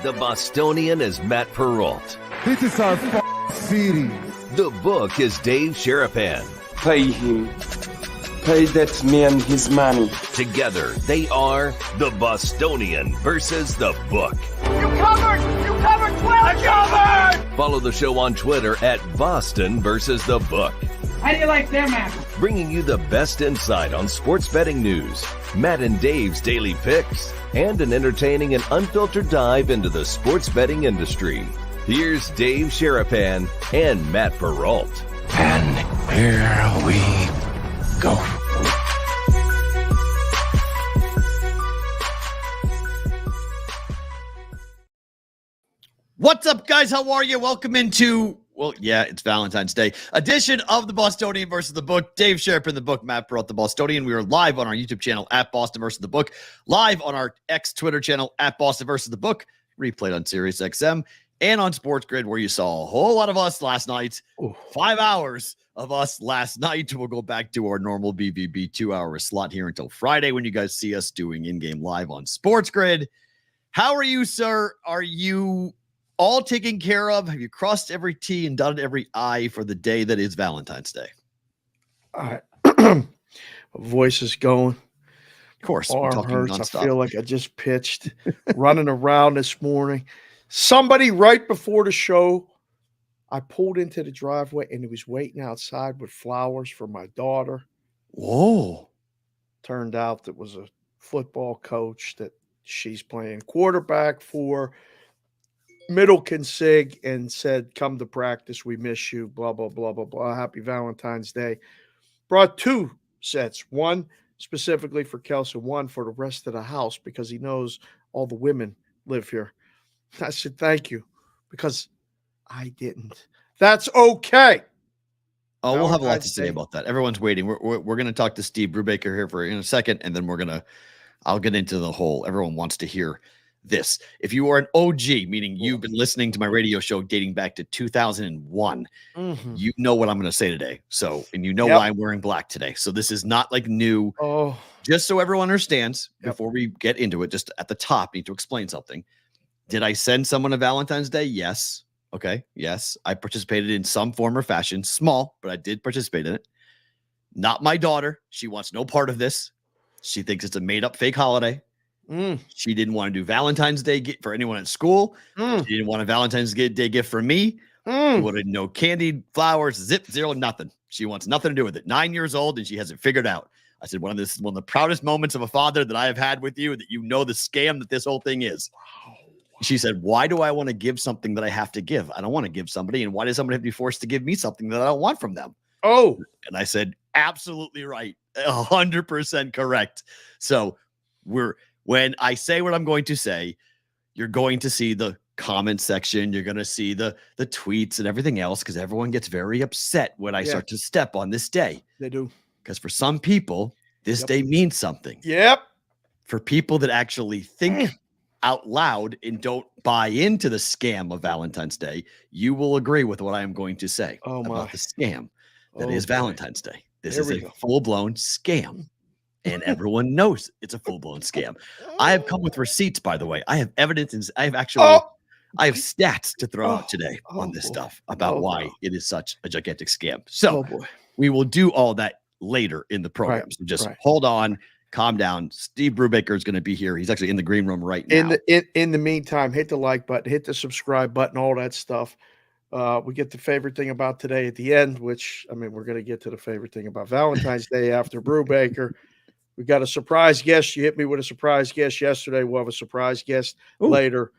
The Bostonian is Matt Perrault. This is our city. The book is Dave Sharapan. Pay him. Pay that man his money. Together, they are the Bostonian versus the book. You covered 12. I covered. Follow the show on Twitter at Boston versus the book. How do you like them apples? Bringing you the best insight on sports betting news, Matt and Dave's daily picks, and an entertaining and unfiltered dive into the sports betting industry. Here's Dave Sharapan and Matt Perrault. And here we go. What's up, guys? How are you? Welcome into, it's Valentine's Day edition of the Bostonian versus the book. Dave Sharapan, the book, Matt Perrault, the Bostonian. We are live on our YouTube channel at Boston versus the book, live on our X Twitter channel at Boston versus the book, replayed on Sirius XM and on Sports Grid, where you saw a whole lot of us last night. 5 hours of us last night. We'll go back to our normal BVB 2-hour slot here until Friday when you guys see us doing in-game live on Sports Grid. How are you, sir? Are you all taken care of? Have you crossed every T and dotted every I for the day that is Valentine's Day? All right. Voice is going. Of course. Arm hurts. I feel like I just pitched. Running around this morning. Somebody right before the show, I pulled into the driveway and he was waiting outside with flowers for my daughter. Whoa. Turned out that was a football coach that she's playing quarterback for. Middleton Sig, and said, come to practice. We miss you. Blah, blah, blah, blah, blah. Happy Valentine's Day. Brought 2 sets. One specifically for Kelsey, one for the rest of the house because he knows all the women live here. I said, thank you, because I didn't. That's okay. Oh, we'll have a lot to say about that. Everyone's waiting. We're going to talk to Steve Brubaker here in a second, and then I'll get into the whole, everyone wants to hear this. If you are an OG, meaning you've been listening to my radio show dating back to 2001, you know what I'm going to say today. So, and you know why I'm wearing black today. So this is not like new. Oh, just so everyone understands, before we get into it, just at the top, need to explain something. Did I send someone a Valentine's Day? Yes. Okay. Yes. I participated in some form or fashion, small, but I did participate in it. Not my daughter. She wants no part of this. She thinks it's a made up fake holiday. She didn't want to do Valentine's Day for anyone at school. She didn't want a Valentine's Day gift from me. She wanted no candy, flowers, zero, nothing. She wants nothing to do with it. 9 years old, and she has it figured out. I said, one of the proudest moments of a father that I have had with you, that you know the scam that this whole thing is. Wow. She said, why do I want to give something that I have to give? I don't want to give somebody. And why does somebody have to be forced to give me something that I don't want from them? Oh, and I said, absolutely right. 100% correct. So when I say what I'm going to say, you're going to see the comment section. You're going to see the tweets and everything else, because everyone gets very upset when I start to step on this day. They do. Because for some people, this day means something. Yep. For people that actually think out loud and don't buy into the scam of Valentine's Day, you will agree with what I am going to say about the scam that is Valentine's Day. This is a full-blown scam. And everyone knows it's a full-blown scam. I have come with receipts, by the way. I have evidence, and I have stats to throw out today on this stuff about why it is such a gigantic scam. So we will do all that later in the program. So just hold on, calm down. Steve Brubaker is going to be here. He's actually in the green room right now. In the meantime, hit the like button, hit the subscribe button, all that stuff. We get the favorite thing about today at the end, which, I mean, we're going to get to the favorite thing about Valentine's Day after Brubaker. We got a surprise guest. You hit me with a surprise guest yesterday. We'll have a surprise guest later.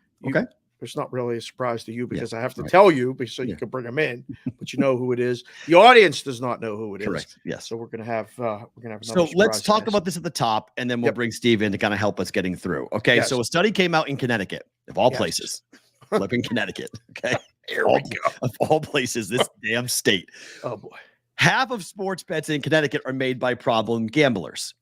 It's not really a surprise to you because I have to tell you so you can bring them in, but you know who it is. The audience does not know who it is. Correct. Yes. So we're gonna have another. So let's talk about this at the top, and then we'll bring Steve in to kind of help us getting through. Okay. Yes. So a study came out in Connecticut, of all places. Flipping Connecticut. Okay. Here we go. Of all places, this damn state. Oh boy. Half of sports bets in Connecticut are made by problem gamblers.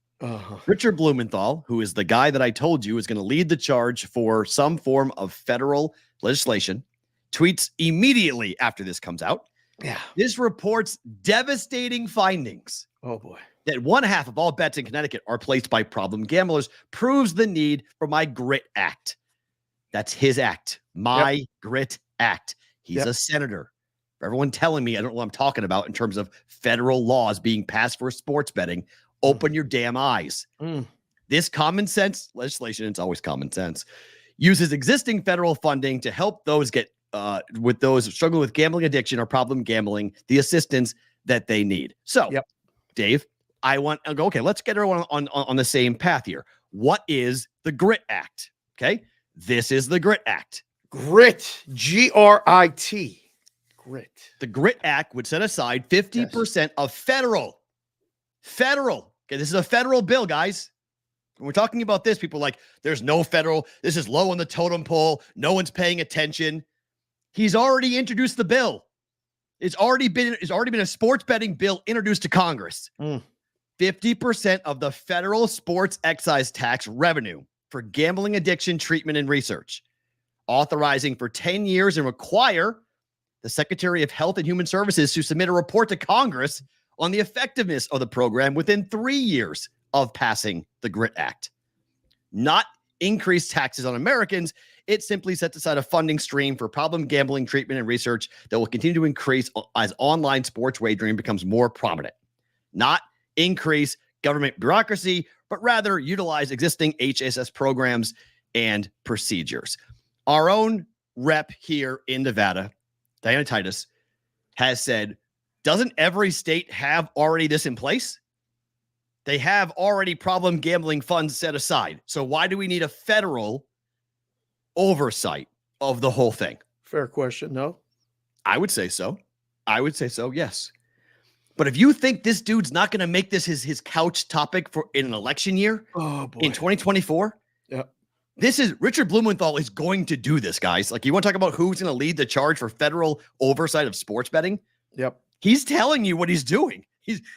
Richard Blumenthal, who is the guy that I told you is going to lead the charge for some form of federal legislation, tweets immediately after this comes out. Yeah. This reports devastating findings. Oh, boy. That 1/2 of all bets in Connecticut are placed by problem gamblers proves the need for my GRIT Act. That's his act. My Grit Act. He's a senator. For everyone telling me I don't know what I'm talking about in terms of federal laws being passed for sports betting, open your damn eyes. This common sense legislation, it's always common sense, uses existing federal funding to help those get with those struggling with gambling addiction or problem gambling, the assistance that they need. So, Dave, okay, let's get everyone on the same path here. What is the Grit Act? Okay, this is the Grit Act. Grit, Grit. Grit. The Grit Act would set aside 50% of federal. Okay, this is a federal bill, guys. When we're talking about this, people are like, there's no federal. This is low on the totem pole. No one's paying attention. He's already introduced the bill. It's already been a sports betting bill introduced to Congress. 50% of the federal sports excise tax revenue for gambling addiction treatment and research, authorizing for 10 years and require the Secretary of Health and Human Services to submit a report to Congress on the effectiveness of the program within 3 years of passing the Grit Act. Not increase taxes on Americans. It simply sets aside a funding stream for problem gambling treatment and research that will continue to increase as online sports wagering becomes more prominent. Not increase government bureaucracy, but rather utilize existing HSS programs and procedures. Our own rep here in Nevada, Diana Titus, has said, doesn't every state have already this in place? They have already problem gambling funds set aside. So why do we need a federal oversight of the whole thing? Fair question. No, I would say so. Yes. But if you think this dude's not going to make this his couch topic for in an election year in 2024, this is Richard Blumenthal is going to do this, guys. Like, you want to talk about who's going to lead the charge for federal oversight of sports betting? He's telling you what he's doing.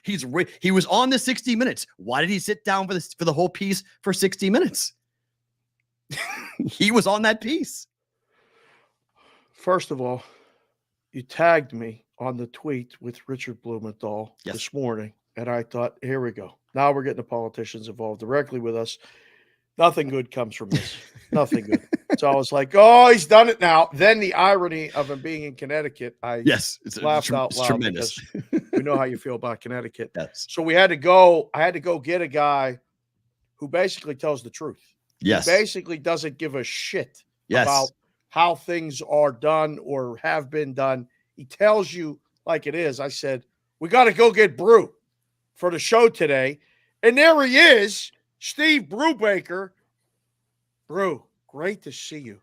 He was on the 60 Minutes. Why did he sit down for the whole piece for 60 minutes? He was on that piece. First of all, you tagged me on the tweet with Richard Blumenthal this morning, and I thought, here we go. Now we're getting the politicians involved directly with us. Nothing good comes from this. Nothing good. So I was like, oh, he's done it now. Then the irony of him being in Connecticut, I laughed out loud. Tremendous. We know how you feel about Connecticut. Yes. So I had to go get a guy who basically tells the truth. Yes. He basically doesn't give a shit about how things are done or have been done. He tells you like it is. I said, we got to go get Brew for the show today. And there he is, Steve Brubaker. Brew, great to see you.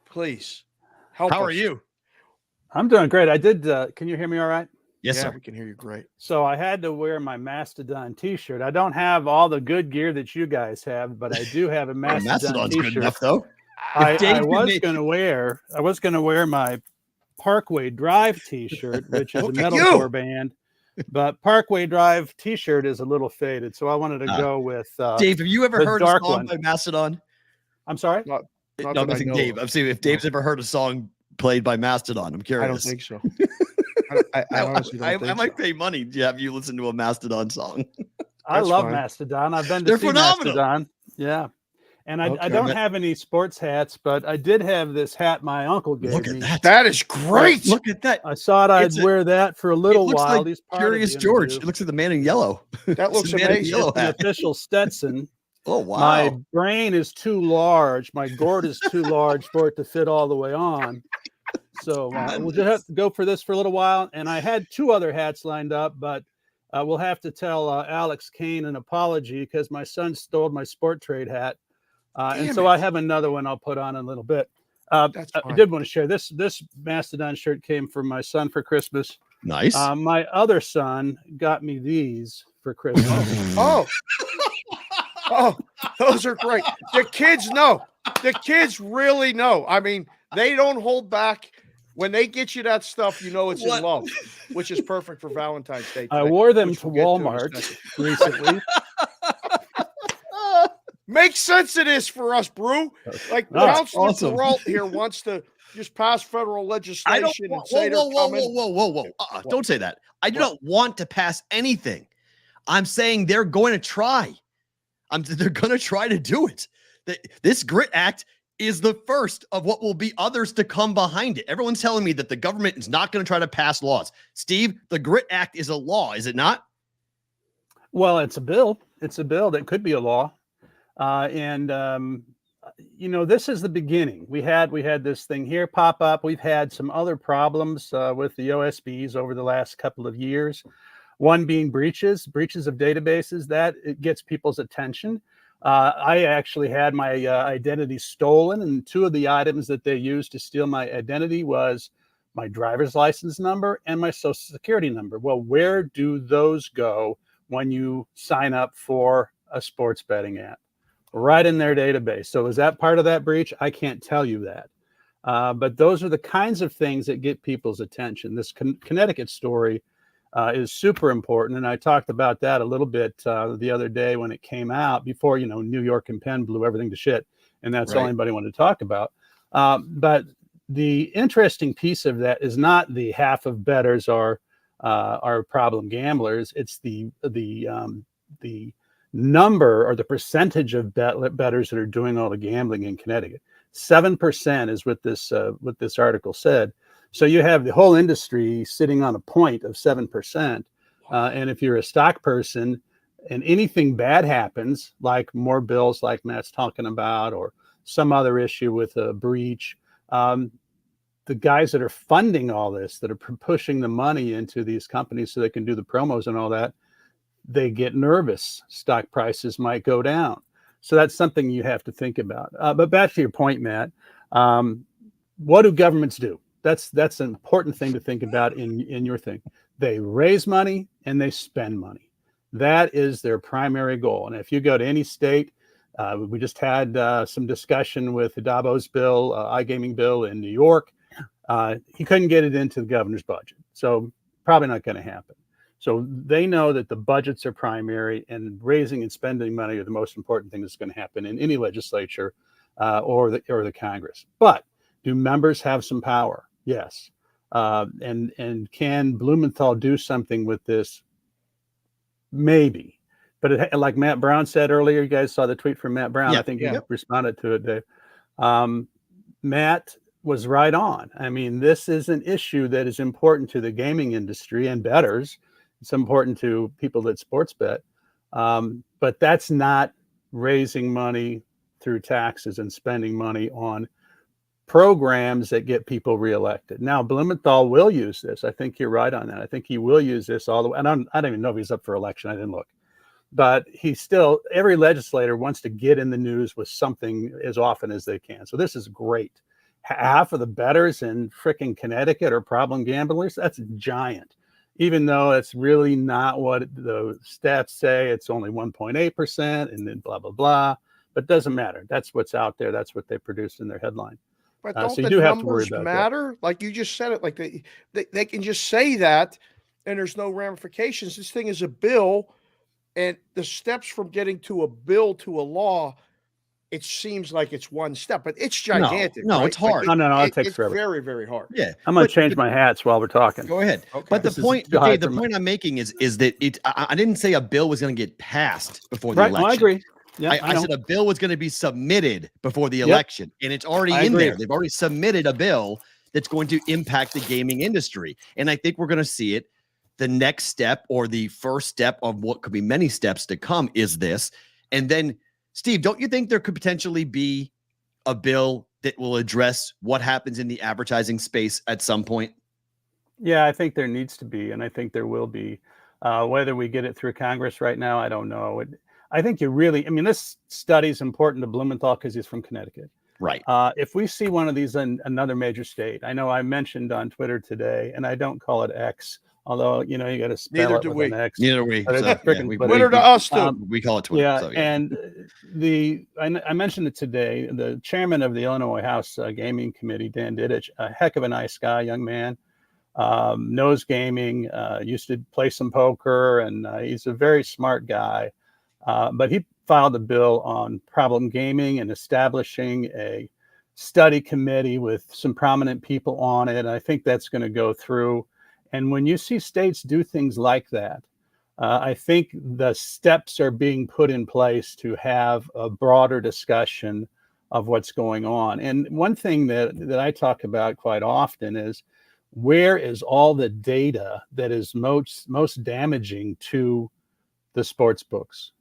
Please help us. How are you? I'm doing great. I did. Can you hear me all right? Yes, sir. We can hear you great. So I had to wear my Mastodon t-shirt. I don't have all the good gear that you guys have, but I do have a Mastodon Mastodon's t-shirt. good enough, though. I was going to wear my Parkway Drive t-shirt, which is a metalcore band, but Parkway Drive t-shirt is a little faded, so I wanted to go with Dave, have you ever heard a song by Mastodon? I'm sorry? Not No, I'm asking Dave. I'm seeing if Dave's ever heard a song played by Mastodon. I'm curious. I don't think so. I honestly don't think I might so. pay money to have you listen to a Mastodon song. I love fine. Mastodon. I've been to They're see phenomenal. Mastodon. Yeah. And I Okay. don't have any sports hats, but I did have this hat my uncle gave Look at me. that. That is great. Look at that. I thought I'd It's a- wear that for a little It looks while. like He's part of Curious the George. interview. It looks like the man in yellow. That looks It's the man in amazing. yellow The hat. official Stetson. Oh, wow. My brain is too large. My gourd is too large for it to fit all the way on. So we'll just have to go for this for a little while. And I had two other hats lined up, but we'll have to tell Alex Kane an apology because my son stole my Sport Trade hat. And so I have another one I'll put on in a little bit. I did want to share this Mastodon shirt came from my son for Christmas. Nice. My other son got me these for Christmas. Oh, those are great. The kids know. The kids really know. I mean, they don't hold back. When they get you that stuff, you know it's in love, which is perfect for Valentine's Day. I today, wore them which to we'll get in a Walmart second. recently. Makes sense it is for us, Brew. Like Councilor Peralt here wants to just pass federal legislation and say they're coming. Whoa. Don't say that. I do not want to pass anything. I'm saying they're going to try. They're going to try to do it. This Grit Act is the first of what will be others to come behind it. Everyone's telling me that the government is not going to try to pass laws. Steve, the GRIT Act is a law, is it not? Well, it's a bill. It's a bill that could be a law. This is the beginning. We had this thing here pop up. We've had some other problems with the OSBs over the last couple of years. One being breaches of databases. That it gets people's attention. I actually had my identity stolen, and two of the items that they used to steal my identity was my driver's license number and my social security number. Well, where do those go when you sign up for a sports betting app? Right in their database. So is that part of that breach? I can't tell you that. But those are the kinds of things that get people's attention. This Connecticut story is super important. And I talked about that a little bit the other day when it came out before, New York and Penn blew everything to shit. And that's all anybody wanted to talk about. But the interesting piece of that is not the half of bettors are problem gamblers. It's the number or the percentage of bettors that are doing all the gambling in Connecticut. 7% is what this article said. So you have the whole industry sitting on a point of 7%. And if you're a stock person and anything bad happens, like more bills like Matt's talking about, or some other issue with a breach, the guys that are funding all this, that are pushing the money into these companies so they can do the promos and all that, they get nervous. Stock prices might go down. So that's something you have to think about. But back to your point, Matt, what do governments do? That's an important thing to think about in your thing. They raise money and they spend money. That is their primary goal. And if you go to any state, we just had some discussion with the Davos bill, iGaming bill in New York. He couldn't get it into the governor's budget. So probably not going to happen. So they know that the budgets are primary, and raising and spending money are the most important thing that's going to happen in any legislature or the Congress. But do members have some power? Yes. And can Blumenthal do something with this? Maybe. But like Matt Brown said earlier, you guys saw the tweet from Matt Brown. I think you responded to it, Dave. Matt was right on. I mean, this is an issue that is important to the gaming industry and bettors. It's important to people that sports bet. But that's not raising money through taxes and spending money on programs that get people reelected. Now, Blumenthal will use this. I think you're right on that. I think he will use this all the way. And I don't even know if he's up for election. I didn't look. But every legislator wants to get in the news with something as often as they can. So this is great. Half of the bettors in frickin' Connecticut are problem gamblers. That's giant. Even though it's really not what the stats say, it's only 1.8% and then blah, blah, blah. But it doesn't matter. That's what's out there. That's what they produced in their headline. But don't so you the do have to numbers worry about matter? that. Like you just said it, like they can just say that and there's no ramifications. This thing is a bill, and the steps from getting to a bill to a law, it seems like it's one step, but it's gigantic. No, right? it's hard. Like No, it takes it's forever. very, very hard. Yeah. I'm going to change my hats while we're talking. Go ahead. Okay. But the This is point, too high Dave, the for me. point I'm making is that I didn't say a bill was going to get passed before the Right. election. No, I agree. Yeah, I said a bill was going to be submitted before the Yep. election, and it's already I in agree. there. They've already submitted a bill that's going to impact the gaming industry. And I think we're going to see it. The next step, or the first step of what could be many steps to come, is this. And then, Steve, don't you think there could potentially be a bill that will address what happens in the advertising space at some point? Yeah, I think there needs to be, and I think there will be. Whether we get it through Congress right now, I don't know. I think this study is important to Blumenthal because he's from Connecticut. Right. If we see one of these in another major state, I know I mentioned on Twitter today, and I don't call it X, although, you got to spell Neither it do with we. an X. Neither we. But it's So, frickin' we- Twitter. Twitter to us too. We call it Twitter. Yeah, So, and I mentioned it today. The chairman of the Illinois House Gaming Committee, Dan Dittich, a heck of a nice guy, young man, knows gaming, used to play some poker, and he's a very smart guy. But he filed a bill on problem gaming and establishing a study committee with some prominent people on it. I think that's going to go through. And when you see states do things like that, I think the steps are being put in place to have a broader discussion of what's going on. And one thing that I talk about quite often is, where is all the data that is most damaging to the sports books?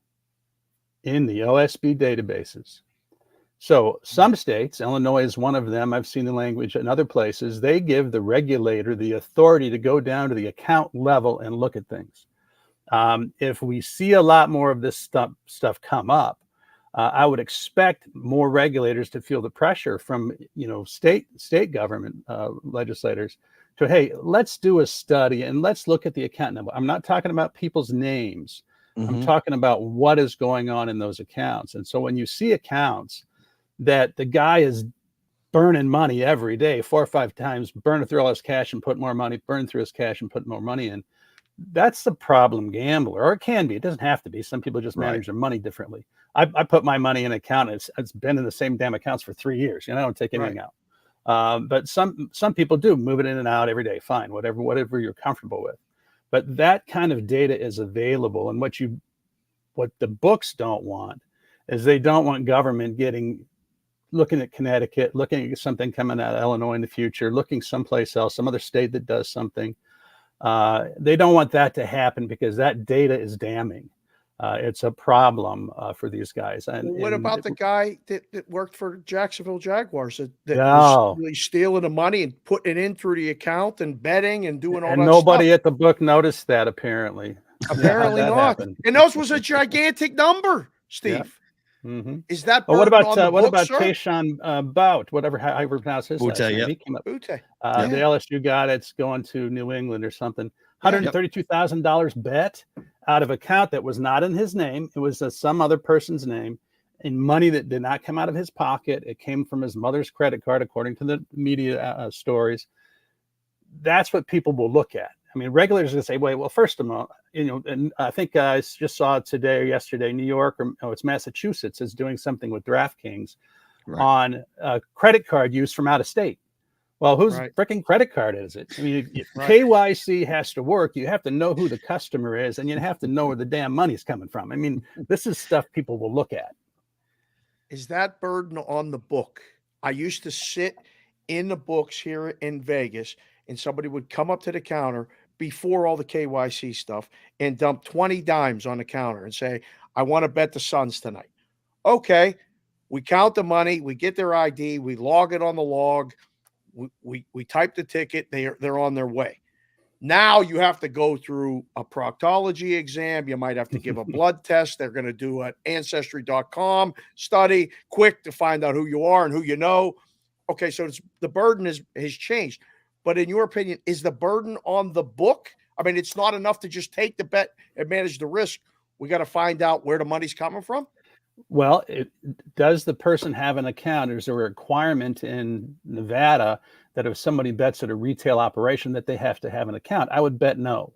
In the OSB databases. So some states, Illinois is one of them, I've seen the language in other places, they give the regulator the authority to go down to the account level and look at things. If we see a lot more of this stuff come up, I would expect more regulators to feel the pressure from, state government legislators to, hey, let's do a study and let's look at the account number. I'm not talking about people's names. I'm talking about what is going on in those accounts. And so when you see accounts that the guy is burning money every day, 4 or 5 times, burning through all his cash and put more money, burn through his cash and put more money in, that's the problem gambler, or it can be. It doesn't have to be. Some people just manage their money differently. I put my money in an account. It's been in the same damn accounts for 3 years. I don't take anything out. But some people do move it in and out every day. Fine, whatever you're comfortable with. But that kind of data is available. And what the books don't want is they don't want government looking at Connecticut, looking at something coming out of Illinois in the future, looking someplace else, some other state that does something. They don't want that to happen because that data is damning. It's a problem for these guys. And what about the guy that worked for Jacksonville Jaguars that No. was really stealing the money and putting it in through the account and betting and doing all that nobody stuff? at the book noticed that, apparently. Apparently not. Happened. And those was a gigantic number, Steve. Is that what about sir? Keyshawn Bout, however pronounce his last name? He came up. Butte. The LSU guy that's going to New England or something. $132,000 bet out of account that was not in his name. It was some other person's name, in money that did not come out of his pocket. It came from his mother's credit card, according to the media stories. That's what people will look at. I mean, regulators are going to say, wait, well, first of all, and I think I just saw it today or yesterday, New York, it's Massachusetts is doing something with DraftKings on credit card use from out of state. Well, whose freaking credit card is it? I mean, KYC has to work. You have to know who the customer is, and you have to know where the damn money's coming from. I mean, this is stuff people will look at. Is that burden on the book? I used to sit in the books here in Vegas, and somebody would come up to the counter before all the KYC stuff and dump 20 dimes on the counter and say, I want to bet the Suns tonight. Okay. We count the money. We get their ID. We log it on the log. We type the ticket. They're on their way. Now you have to go through a proctology exam. You might have to give a blood test. They're going to do an ancestry.com study quick to find out who you are and who you know. Okay, so the burden has changed. But in your opinion, is the burden on the book? I mean, it's not enough to just take the bet and manage the risk. We got to find out where the money's coming from. Well, does the person have an account? Is there a requirement in Nevada that if somebody bets at a retail operation that they have to have an account? I would bet no.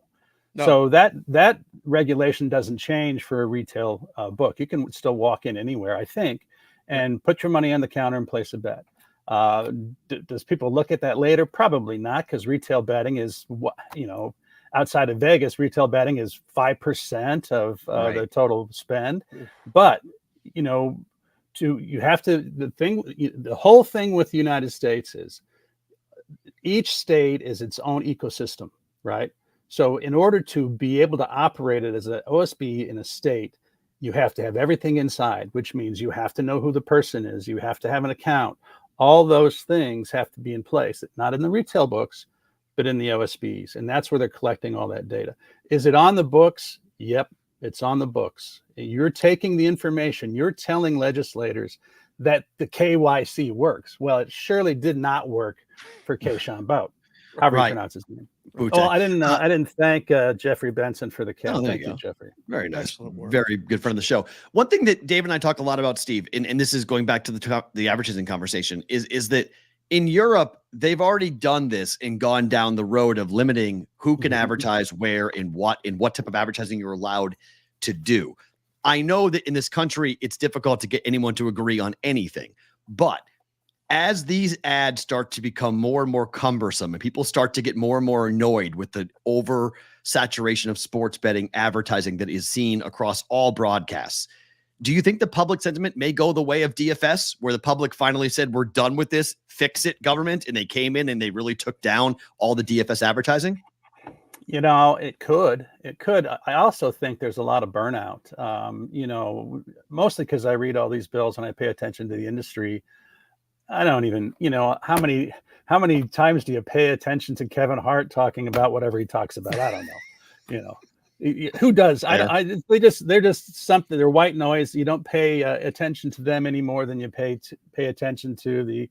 So that regulation doesn't change for a retail book. You can still walk in anywhere, I think, and put your money on the counter and place a bet. Does people look at that later? Probably not, because retail betting is, outside of Vegas, retail betting is 5% of the total spend. But the whole thing with the United States is each state is its own ecosystem, right? So in order to be able to operate it as an OSB in a state, you have to have everything inside, which means you have to know who the person is. You have to have an account. All those things have to be in place, not in the retail books, but in the OSBs. And that's where they're collecting all that data. Is it on the books? Yep, it's on the books. You're taking the information. You're telling legislators that the KYC works. Well, it surely did not work for Keyshawn Bout. However you pronounce his name. Oh, I didn't thank Jeffrey Benson for the cap. Thank you, Jeffrey. Very nice. Very good friend of the show. One thing that Dave and I talk a lot about, Steve, and this is going back to the advertising conversation, is that in Europe, they've already done this and gone down the road of limiting who can advertise where and what type of advertising you're allowed to do. I know that in this country, it's difficult to get anyone to agree on anything, but as these ads start to become more and more cumbersome and people start to get more and more annoyed with the oversaturation of sports betting advertising that is seen across all broadcasts, Do you think the public sentiment may go the way of DFS, where the public finally said, we're done with this, fix it, government, and they came in and they really took down all the DFS advertising? It could. I also think there's a lot of burnout, mostly because I read all these bills and I pay attention to the industry. I don't even, how many times do you pay attention to Kevin Hart talking about whatever he talks about? I don't know, who does? They're just something. They're white noise. You don't pay attention to them any more than you pay attention to the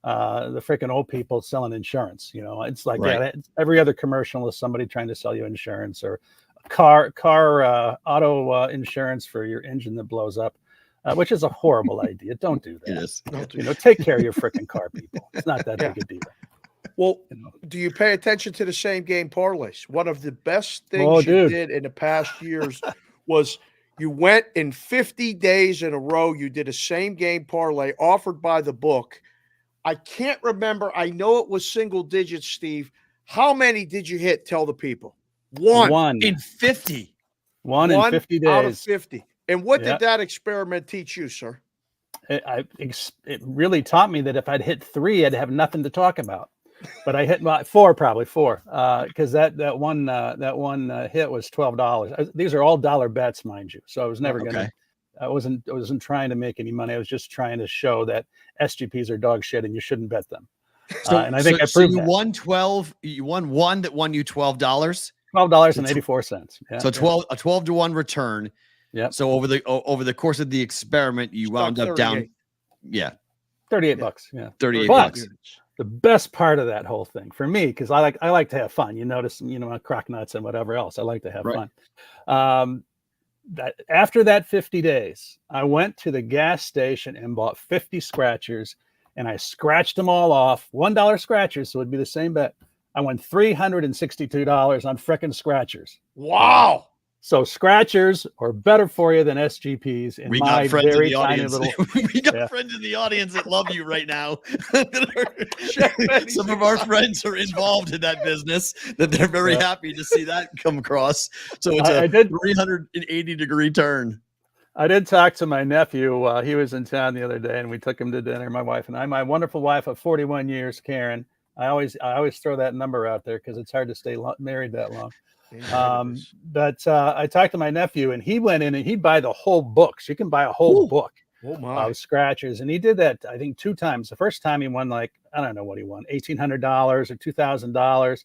freaking old people selling insurance. It's like every other commercial is somebody trying to sell you insurance, or car auto insurance for your engine that blows up, which is a horrible idea. Don't do that. Yes. Take care of your freaking car, people. It's not that big a deal. Well, do you pay attention to the same game parlays? One of the best things you did in the past years was you went in 50 days in a row. You did a same game parlay offered by the book. I can't remember. I know it was single digits, Steve. How many did you hit? Tell the people. One in 50. One in 50 days. Out of 50. And what did that experiment teach you, sir? It really taught me that if I'd hit 3, I'd have nothing to talk about. But I hit 4, because that one hit was $12. These are all dollar bets, mind you. So I was never gonna. I wasn't trying to make any money. I was just trying to show that SGPs are dog shit and you shouldn't bet them. And I think I proved you won 12. You won one that won you $12. $12.84. Yeah. So a 12-to-1 return. Yeah. So over the course of the experiment, you wound up down. Yeah. $38. Yeah. $38. The best part of that whole thing for me, because I like to have fun. You notice, crock nuts and whatever else. I like to have fun. That after that 50 days, I went to the gas station and bought 50 scratchers, and I scratched them all off. $1 scratchers, so it'd be the same bet. I won $362 on frickin' scratchers. Wow. So scratchers are better for you than SGPs in my very tiny little. We got friends in the audience that love you right now. Some of our friends are involved in that business, that they're very happy to see that come across. So it's a 380-degree turn. I did talk to my nephew. He was in town the other day, and we took him to dinner. My wife and I. My wonderful wife of 41 years, Karen. I always throw that number out there because it's hard to stay married that long. But I talked to my nephew, and he went in and he'd buy the whole books. You can buy a whole book of scratchers, and he did that I think 2 times. The first time he won I don't know what he won, $1,800 or $2,000,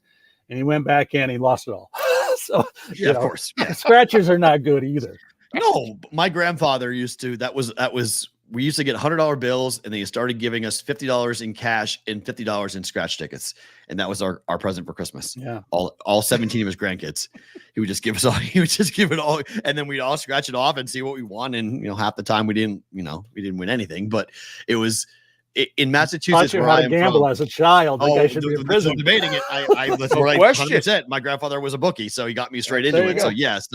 and he went back in and he lost it all. So of course, scratchers are not good either. No, my grandfather used to. We used to get $100 bills, and they started giving us $50 in cash and $50 in scratch tickets. And that was our present for Christmas. Yeah. All 17 of his grandkids. He would just give us all, it all. And then we'd all scratch it off and see what we won. And, half the time we didn't win anything, but it was in Massachusetts. Taught you how to gamble as a child. I should be in prison. Debating it. That's what I 100%. My grandfather was a bookie, so he got me straight into it. So yes.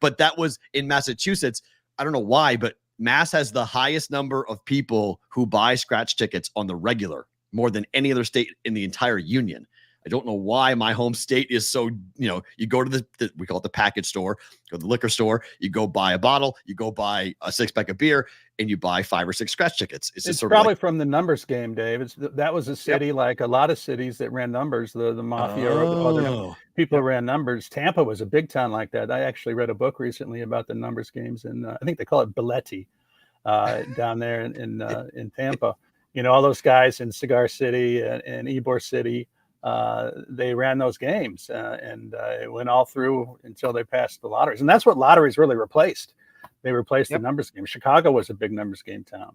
But that was in Massachusetts. I don't know why, but Mass has the highest number of people who buy scratch tickets on the regular, more than any other state in the entire union. I don't know why my home state is so, you go to we call it the package store, go to the liquor store, you go buy a bottle, you go buy a 6-pack of beer, and you buy 5 or 6 scratch tickets. It's just sort probably of from the numbers game, Dave. That was a city like a lot of cities that ran numbers, the mafia or the other people who ran numbers. Tampa was a big town like that. I actually read a book recently about the numbers games, and I think they call it Belletti down there in Tampa. All those guys in Cigar City and Ybor City, they ran those games, and it went all through until they passed the lotteries. And that's what lotteries really replaced. They replaced the numbers game. Chicago was a big numbers game town,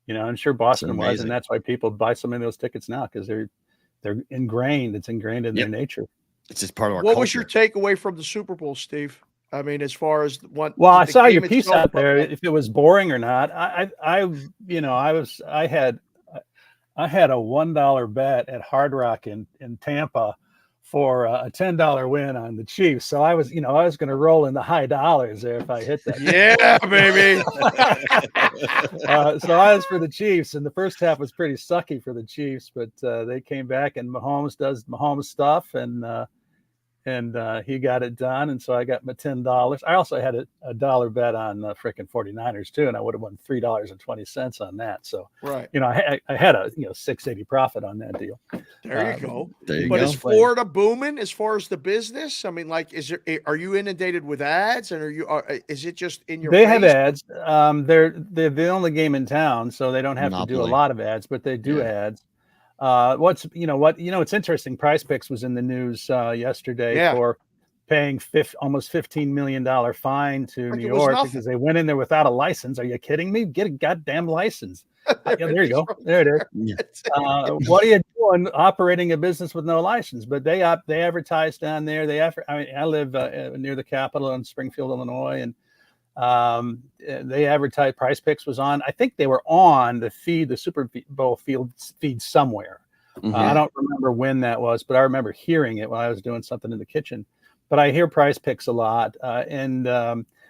and sure Boston was, and that's why people buy so many of those tickets now, because they're ingrained. It's ingrained in their nature. It's just part of our culture. What was your takeaway from the Super Bowl, Steve? I mean, as far as what? Well, I saw your piece out there. If it was boring or not, I had a $1 bet at Hard Rock in Tampa for a $10 win on the Chiefs. So I was going to roll in the high dollars there if I hit that. Yeah, baby. So I was for the Chiefs, and the first half was pretty sucky for the Chiefs, but they came back, and Mahomes does Mahomes stuff, and and he got it done. And so I got my $10. I also had a dollar bet on frickin' 49ers too, and I would have won $3.20 on that. So, Right. I had a $680 profit on that deal. There you go. There you But go. is Florida booming as far as the business? I mean, like, are you inundated with ads, and is it just in your? They have face? ads. They're the only game in town, so they don't have to do a Monopoly. lot of ads, but they do ads. What's interesting. Price Picks was in the news yesterday for paying almost $15 million fine to New York because they went in there without a license. Are you kidding me? Get a goddamn licenence. There you go. There it is. What are you doing operating a business with no license? But they advertise down there. I live near the Capitol in Springfield, Illinois, and they advertised. Price Picks was on. I think they were on the Super Bowl feed somewhere. I don't remember when that was, but I remember hearing it when I was doing something in the kitchen. But I hear Price Picks a lot, and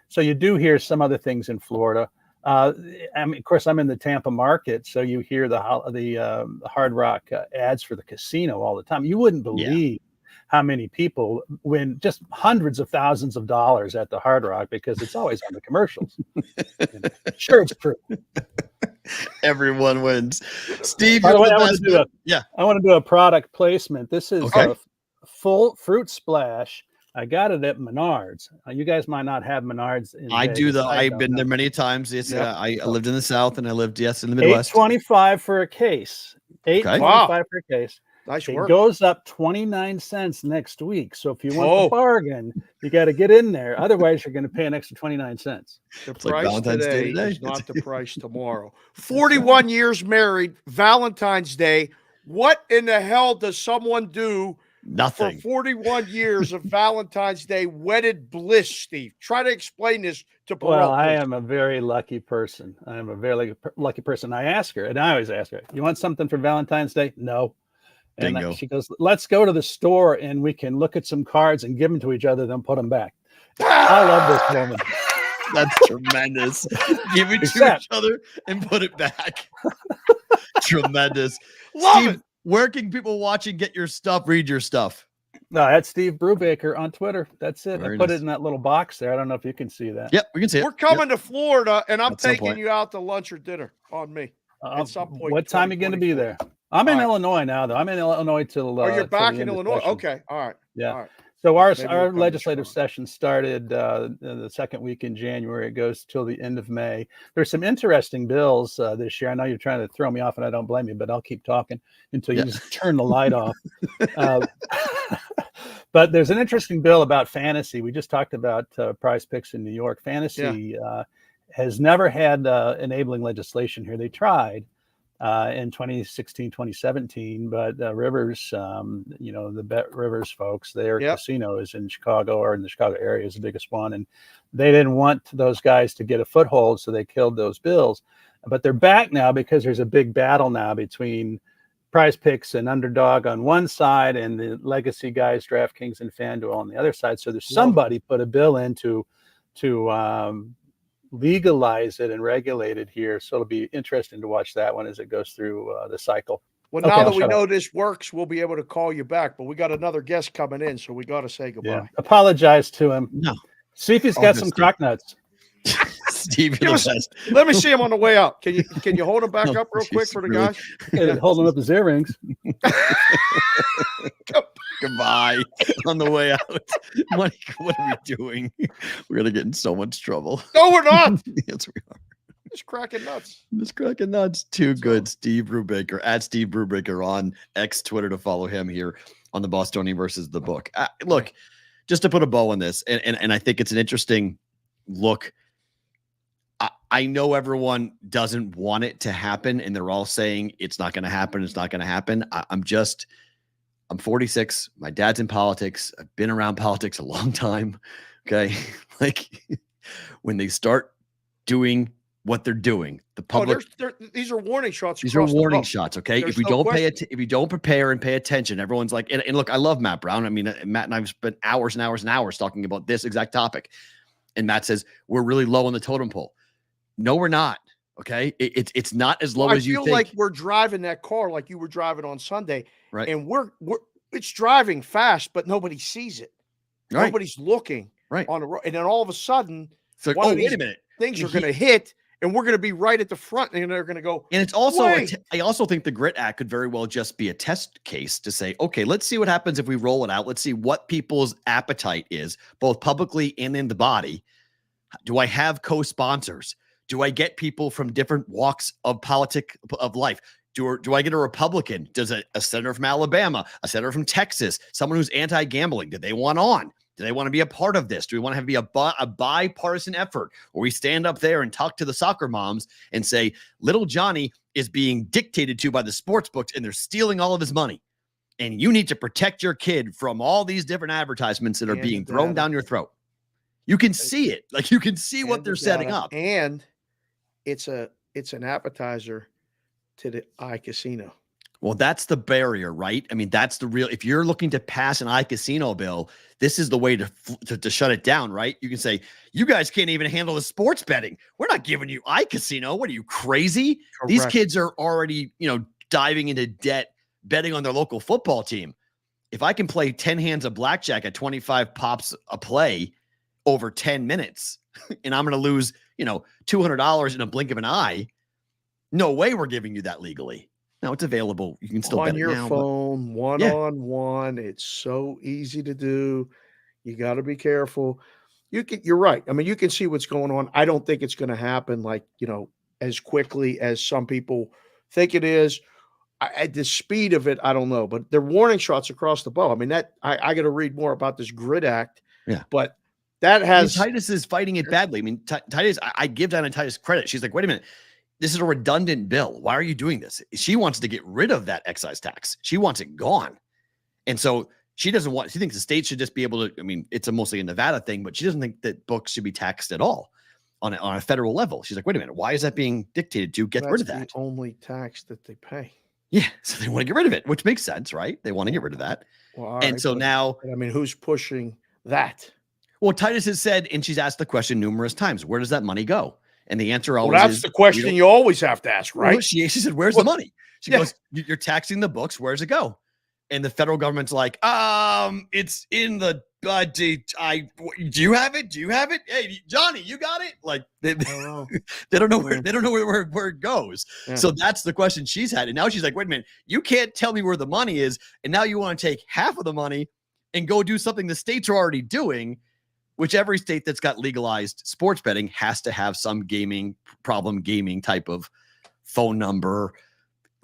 so you do hear some other things in Florida. I mean, of course, I'm in the Tampa market, so you hear the Hard Rock ads for the casino all the time. You wouldn't believe how many people win just hundreds of thousands of dollars at the Hard Rock because it's always on the commercials. Sure, it's true. Everyone wins. Steve, by the way, I want to do a product placement. This is a full fruit splash. I got it at Menards. You guys might not have Menards. I Vegas. do. I've been there many times. It's I lived in the South and I lived in the Midwest. $8.25 for a case. $8.25 for a case. Nice it work. Goes up 29 cents next week. So if you want the bargain, you got to get in there. Otherwise, you're going to pay an extra 29 cents. The price today is not the price tomorrow. 41 years married, Valentine's Day. What in the hell does someone do? Nothing. For 41 years of Valentine's Day wedded bliss, Steve. Try to explain this to Perot. Well, I am a very lucky person. I am a very lucky person. I ask her, and I always ask her, you want something for Valentine's Day? No. And she goes, let's go to the store and we can look at some cards and give them to each other, then put them back. I love this woman. That's tremendous. Give it to each other and put it back. Tremendous. Love it. Where can people watch and get your stuff, read your stuff? No, that's Steve Brewbaker on Twitter. That's it. Very I put it in that little box there. I don't know if you can see that. Yep, we can see it. We're coming to Florida, and I'm taking you out to lunch or dinner on me. At some point. What time are you going to be there? I'm in Illinois now, though. I'm in Illinois till. You're back in Illinois. Okay, all right. Yeah. All right. So our legislative session started the second week in January. It goes till the end of May. There's some interesting bills this year. I know you're trying to throw me off, and I don't blame you, but I'll keep talking until you just turn the light off. But there's an interesting bill about fantasy. We just talked about Prize Picks in New York. Fantasy has never had enabling legislation here. They tried in 2016, 2017, but Rivers, the Bet Rivers folks, their casino is in Chicago, or in the Chicago area is the biggest one. And they didn't want those guys to get a foothold, so they killed those bills. But they're back now because there's a big battle now between Prize Picks and Underdog on one side and the legacy guys, DraftKings and FanDuel on the other side. So there's somebody put a bill in to legalize it and regulate it here. So it'll be interesting to watch that one as it goes through the cycle. Well, now that we know this works, we'll be able to call you back. But we got another guest coming in, so we got to say goodbye. Yeah. Apologize to him. No. See if he's got some crock nuts. Steve, let me see him on the way out. Can you hold him back up real quick for the guys? Holding up his earrings. Goodbye. On the way out. What are we doing? We're gonna get in so much trouble. No, we're not. Yes, we are. Just cracking nuts. Just cracking nuts. Too good. Steve Brubaker at Steve Brubaker on X Twitter to follow him here on the Bostonian versus the book. Look, just to put a bow on this, and I think it's an interesting look. I know everyone doesn't want it to happen, and they're all saying it's not going to happen. It's not going to happen. I'm 46. My dad's in politics. I've been around politics a long time. Okay. Like when they start doing what they're doing, the public, these are warning shots. These are warning shots. Okay. If we don't if you don't prepare and pay attention, everyone's like, and look, I love Matt Brown. I mean, Matt and I've spent hours and hours and hours talking about this exact topic. And Matt says, we're really low on the totem pole. No, we're not. Okay. It's not as low as you think. I feel like we're driving that car like you were driving on Sunday. Right. And it's driving fast, but nobody sees it. Right. Nobody's looking Right. on the road. And then all of a sudden, It's like, one of wait these a minute. things are going to hit, and we're going to be right at the front, and they're going to go. And it's also, wait. I also think the Grit Act could very well just be a test case to say, okay, let's see what happens if we roll it out. Let's see what people's appetite is, both publicly and in the body. Do I have co-sponsors? Do I get people from different walks of life? Do I get a Republican? Does a senator from Alabama, a senator from Texas, someone who's anti-gambling? Do they want on? Do they want to be a part of this? Do we want to have a bipartisan effort where we stand up there and talk to the soccer moms and say, little Johnny is being dictated to by the sports books and they're stealing all of his money. And you need to protect your kid from all these different advertisements that are being thrown down your throat. You can see it. Like you can see what they're setting up. And it's an appetizer to the iCasino. Well, that's the barrier, right? I mean, that's the real, if you're looking to pass an iCasino bill, this is the way to shut it down, right? You can say, you guys can't even handle the sports betting. We're not giving you iCasino. What are you, crazy? Correct. These kids are already, diving into debt, betting on their local football team. If I can play 10 hands of blackjack at 25 pops a play over 10 minutes, and I'm going to lose, $200 in a blink of an eye, no way we're giving you that legally. No, it's available. You can still on bet your it now, phone, one-on-one. It's so easy to do. You got to be careful. You're right. I mean, you can see what's going on. I don't think it's going to happen as quickly as some people think it is. At the speed of it, I don't know. But they're warning shots across the bow. I mean, I got to read more about this Grit Act. Yeah, but that has Titus is fighting it badly. I mean, Titus. I give Donna Titus credit. She's like, wait a minute. This is a redundant bill. Why are you doing this? She wants to get rid of that excise tax. She wants it gone. And so she thinks the state should just be able to, I mean, it's mostly a Nevada thing, but she doesn't think that books should be taxed at all on a federal level. She's like, wait a minute, why is that being dictated to? Get rid of that. That's the only tax that they pay. Yeah. So they want to get rid of it, which makes sense, right? They want to get rid of that. Well, and so now, I mean, who's pushing that? Well, Titus has said, and she's asked the question numerous times, where does that money go? And the answer always that's the question you always have to ask, right? Well, she said, where's the money? She goes, you're taxing the books. Where's it go? And the federal government's like, it's in the do you have it? Do you have it? Hey, Johnny, you got it? Like they don't know where it goes. Yeah. So that's the question she's had. And now she's like, wait a minute, you can't tell me where the money is. And now you want to take half of the money and go do something the states are already doing, which every state that's got legalized sports betting has to have some gaming type of phone number,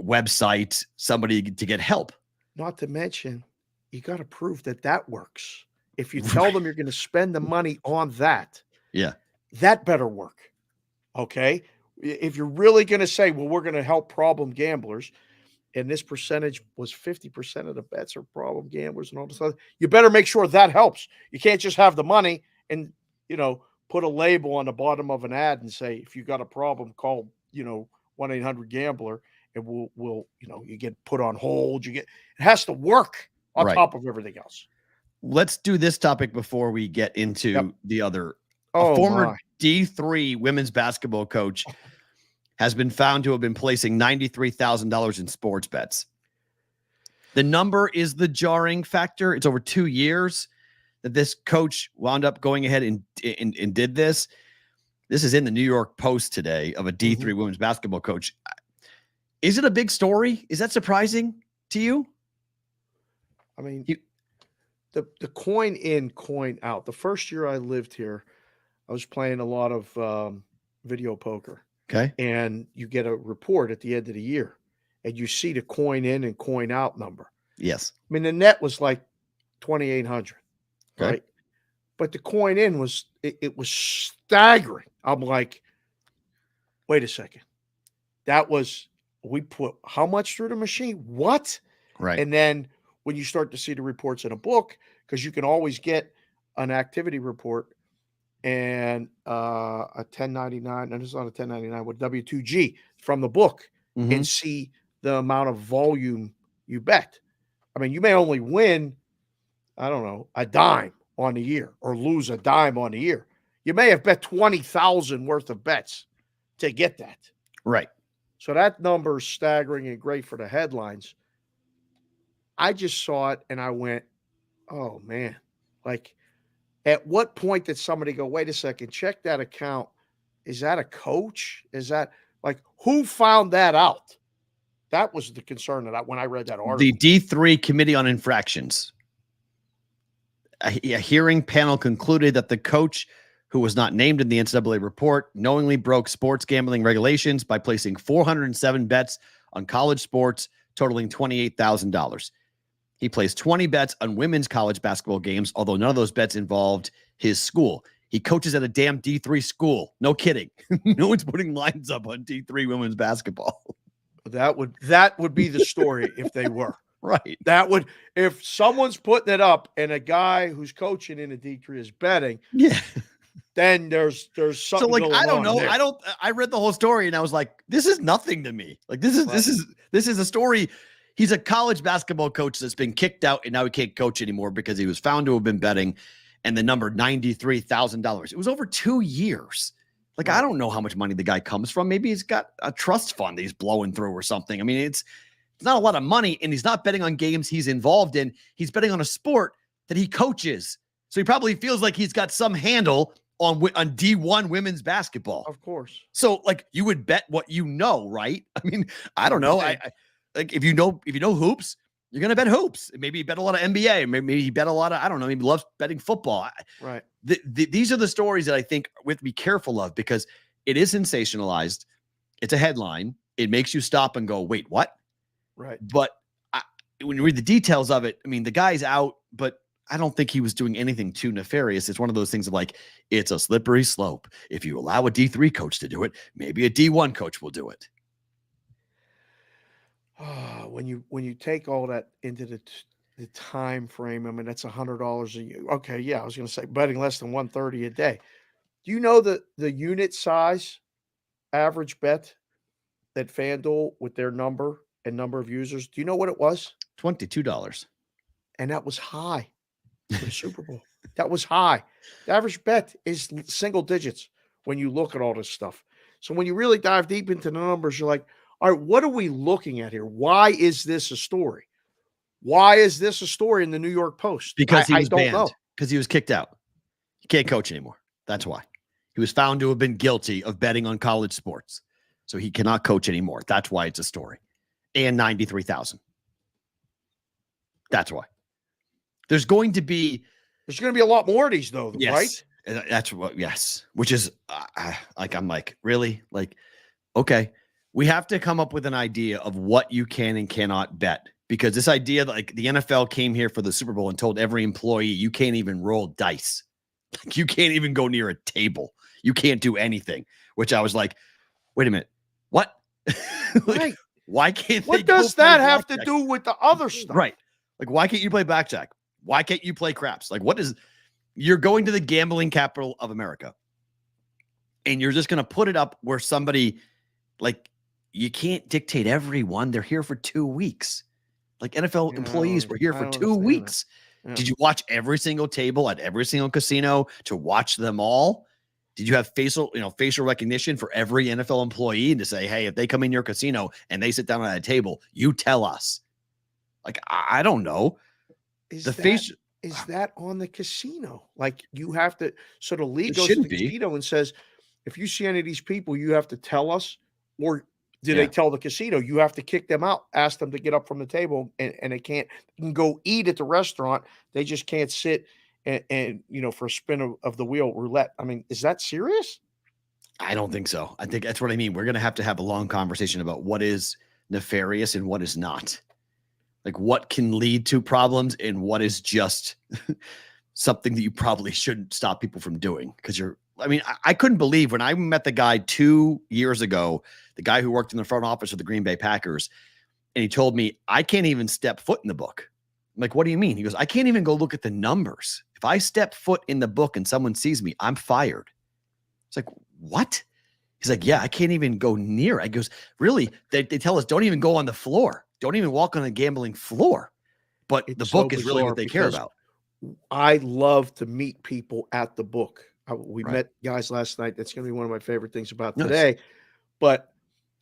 website, somebody to get help. Not to mention, you got to prove that works. If you tell them you're going to spend the money on that, that better work. Okay. If you're really going to say, well, we're going to help problem gamblers, and this percentage was 50% of the bets are problem gamblers and all this other, you better make sure that helps. You can't just have the money and, put a label on the bottom of an ad and say, if you got a problem, call, 1-800-GAMBLER, and we'll you get put on hold. It has to work on top of everything else. Let's do this topic before we get into the other. A former D3 women's basketball coach has been found to have been placing $93,000 in sports bets. The number is the jarring factor. It's over 2 years that this coach wound up going ahead and did this. This is in the New York Post today of a D3 women's basketball coach. Is it a big story? Is that surprising to you? I mean, the coin in, coin out. The first year I lived here, I was playing a lot of video poker. Okay. And you get a report at the end of the year, and you see the coin in and coin out number. Yes. I mean, the net was like 2,800, okay. Right? But the coin in was, it was staggering. I'm like, wait a second. We put how much through the machine? What? Right. And then when you start to see the reports in a book, because you can always get an activity report and a 1099, and it's not a 1099, with W2G from the book, and see the amount of volume you bet. I mean, you may only win, I don't know, a dime on the year or lose a dime on the year. You may have bet 20,000 worth of bets to get that. Right. So that number is staggering and great for the headlines. I just saw it and I went, oh man, like At what point did somebody go, wait a second, check that account? Is that a coach? Is that like, who found that out? That was the concern when I read that article. The D3 Committee on Infractions. A hearing panel concluded that the coach, who was not named in the NCAA report, knowingly broke sports gambling regulations by placing 407 bets on college sports, totaling $28,000. He placed 20 bets on women's college basketball games, although none of those bets involved his school. He coaches at a damn D3 school. No kidding. No one's putting lines up on D3 women's basketball. That would be the story if they were. Right. That would, if someone's putting it up and a guy who's coaching in a D3 is betting, yeah, then there's something. So like, going I don't on know. there. I read the whole story and I was like, this is nothing to me. Like, this is a story. He's a college basketball coach that's been kicked out and now he can't coach anymore because he was found to have been betting, and the number $93,000. It was over 2 years. Like, I don't know how much money the guy comes from. Maybe he's got a trust fund that he's blowing through or something. I mean, it's not a lot of money, and he's not betting on games he's involved in. He's betting on a sport that he coaches. So he probably feels like he's got some handle on D1 women's basketball. Of course. So, like, you would bet what you know, right? I mean, I don't know. I like, if you know hoops, you're going to bet hoops. Maybe you bet a lot of NBA. Maybe you bet a lot of, I don't know, maybe loves betting football. Right. These are the stories that I think we have to be careful of, because it is sensationalized. It's a headline. It makes you stop and go, wait, what? Right. But when you read the details of it, I mean, the guy's out, but I don't think he was doing anything too nefarious. It's one of those things of like, it's a slippery slope. If you allow a D3 coach to do it, maybe a D1 coach will do it. When you take all that into the time frame, I mean, that's $100 a year. Okay, yeah, I was going to say betting less than 130 a day. Do you know the unit size average bet that FanDuel, with their number and number of users, do you know what it was? $22. And that was high for the Super Bowl. That was high. The average bet is single digits when you look at all this stuff. So when you really dive deep into the numbers, you're like, all right, what are we looking at here? Why is this a story? Why is this a story in the New York Post? Because he was I don't banned. know. Because he was kicked out. He can't coach anymore. That's why. He was found to have been guilty of betting on college sports. So he cannot coach anymore. That's why it's a story. And 93,000. That's why. There's going to be a lot more of these, though, yes, right? That's what, yes. Which is like, I'm like, really? Like, okay. We have to come up with an idea of what you can and cannot bet, because this idea that, like, the NFL came here for the Super Bowl and told every employee, you can't even roll dice. Like, you can't even go near a table. You can't do anything, which I was like, wait a minute. What? Like, Right. Why can't What does that have to do with the other stuff? Right. Like, why can't you play blackjack? Why can't you play craps? Like, you're going to the gambling capital of America, and you're just going to put it up where somebody, like, you can't dictate everyone. They're here for 2 weeks. Like, NFL employees were here for 2 weeks. Yeah. Did you watch every single table at every single casino to watch them all? Did you have facial recognition for every NFL employee to say, hey, if they come in your casino and they sit down at a table, you tell us? Like, I don't know. Is that on the casino? Like, you have to, so the league goes to the casino and says, if you see any of these people, you have to tell us, or do they tell the casino you have to kick them out, ask them to get up from the table, and they can't go eat at the restaurant. They just can't sit and for a spin of the wheel roulette. I mean, is that serious? I don't think so. I think that's what I mean. We're going to have a long conversation about what is nefarious and what is not. Like, what can lead to problems and what is just something that you probably shouldn't stop people from doing. Because I couldn't believe when I met the guy 2 years ago, the guy who worked in the front office of the Green Bay Packers, and he told me, I can't even step foot in the book. I'm like, what do you mean? He goes, I can't even go look at the numbers. If I step foot in the book and someone sees me, I'm fired. It's like, what? He's like, yeah, I can't even go near. I goes, really? They tell us, don't even go on the floor. Don't even walk on a gambling floor. But the book is really what they care about. I love to meet people at the book. We met guys last night. That's going to be one of my favorite things about today. But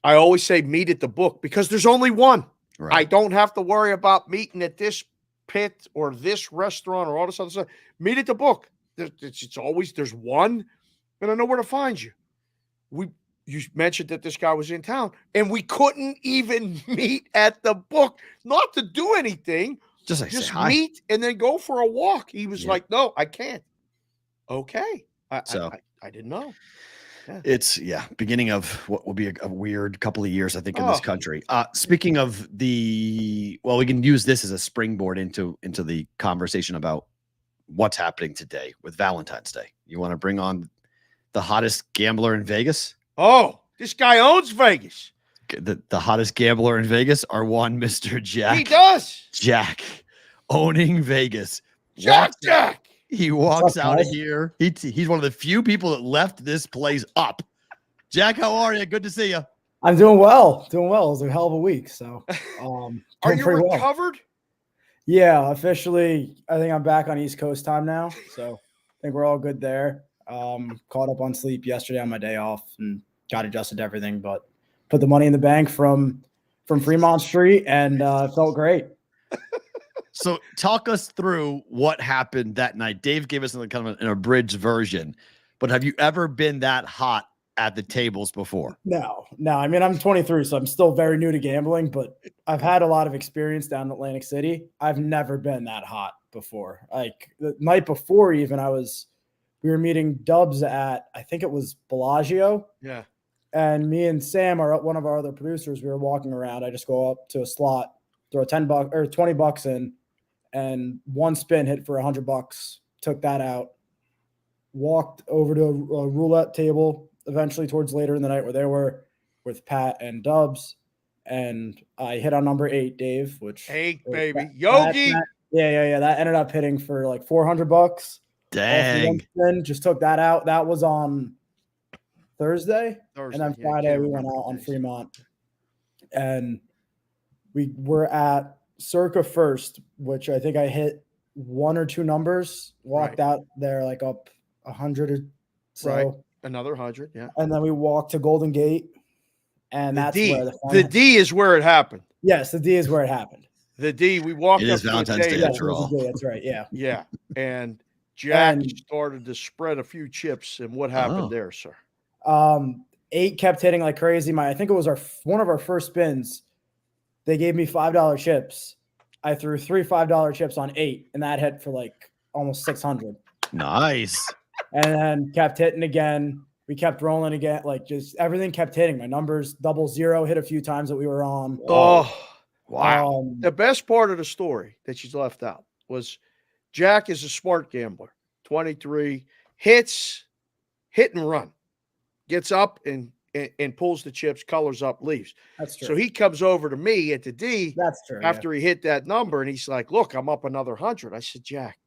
I always say meet at the book because there's only one. Right. I don't have to worry about meeting at this pit or this restaurant or all this other stuff. Meet at the book. It's always there's one, and I know where to find you. You mentioned that this guy was in town, and we couldn't even meet at the book, not to do anything, just meet and then go for a walk. He was like, "No, I can't." Okay, I didn't know. Yeah. It's beginning of what will be a weird couple of years, I think, in this country. Speaking of we can use this as a springboard into the conversation about what's happening today with Valentine's Day. You want to bring on the hottest gambler in Vegas? Oh, this guy owns Vegas. The hottest gambler in Vegas are one Mr. Jack. He does. Jack owning Vegas. Jack. He walks out of here. He's one of the few people that left this place up. Jack, how are you? Good to see you. I'm doing well. It was a hell of a week. So, are you recovered? Well. Yeah, officially. I think I'm back on East Coast time now. So I think we're all good there. Caught up on sleep yesterday on my day off and got adjusted to everything, but put the money in the bank from Fremont Street and felt great. So talk us through what happened that night. Dave gave us kind of an abridged version, but have you ever been that hot at the tables before? No. I mean, I'm 23, so I'm still very new to gambling, but I've had a lot of experience down in Atlantic City. I've never been that hot before. Like the night before, even we were meeting Dubs at, I think it was Bellagio. Yeah. And me and Sam one of our other producers. We were walking around. I just go up to a slot, throw $10 or $20 in, and one spin hit for $100. Took that out. Walked over to a roulette table. Eventually, towards later in the night, where they were with Pat and Dubs, and I hit on number 8, Dave. Which 8, baby, Yogi. That ended up hitting for like $400. Dang. Just took that out. That was on Thursday. And then Friday we went out on Fremont. And we were at circa first, which I think I hit 1 or 2 numbers. Walked out there like up 100 or so. Right. Another 100, yeah. And then we walked to Golden Gate. And that's where the D is where it happened. Yes, the D is where it happened. The D, we walked up. It is Valentine's Day after all. That's right, yeah. Yeah. And Jack started to spread a few chips, and what happened there, sir? 8 kept hitting like crazy. I think it was one of our first spins. They gave me $5 chips. I threw 3 $5 chips on 8, and that hit for like almost 600. Nice. And then kept hitting again. We kept rolling again. Like just everything kept hitting. My numbers 00 hit a few times that we were on. Oh, wow. The best part of the story that she's left out was Jack is a smart gambler. 23, hit and run, gets up and pulls the chips, colors up, leaves. That's true. So he comes over to me at the D. That's true. After he hit that number, and he's like, "Look, I'm up another 100." I said, "Jack,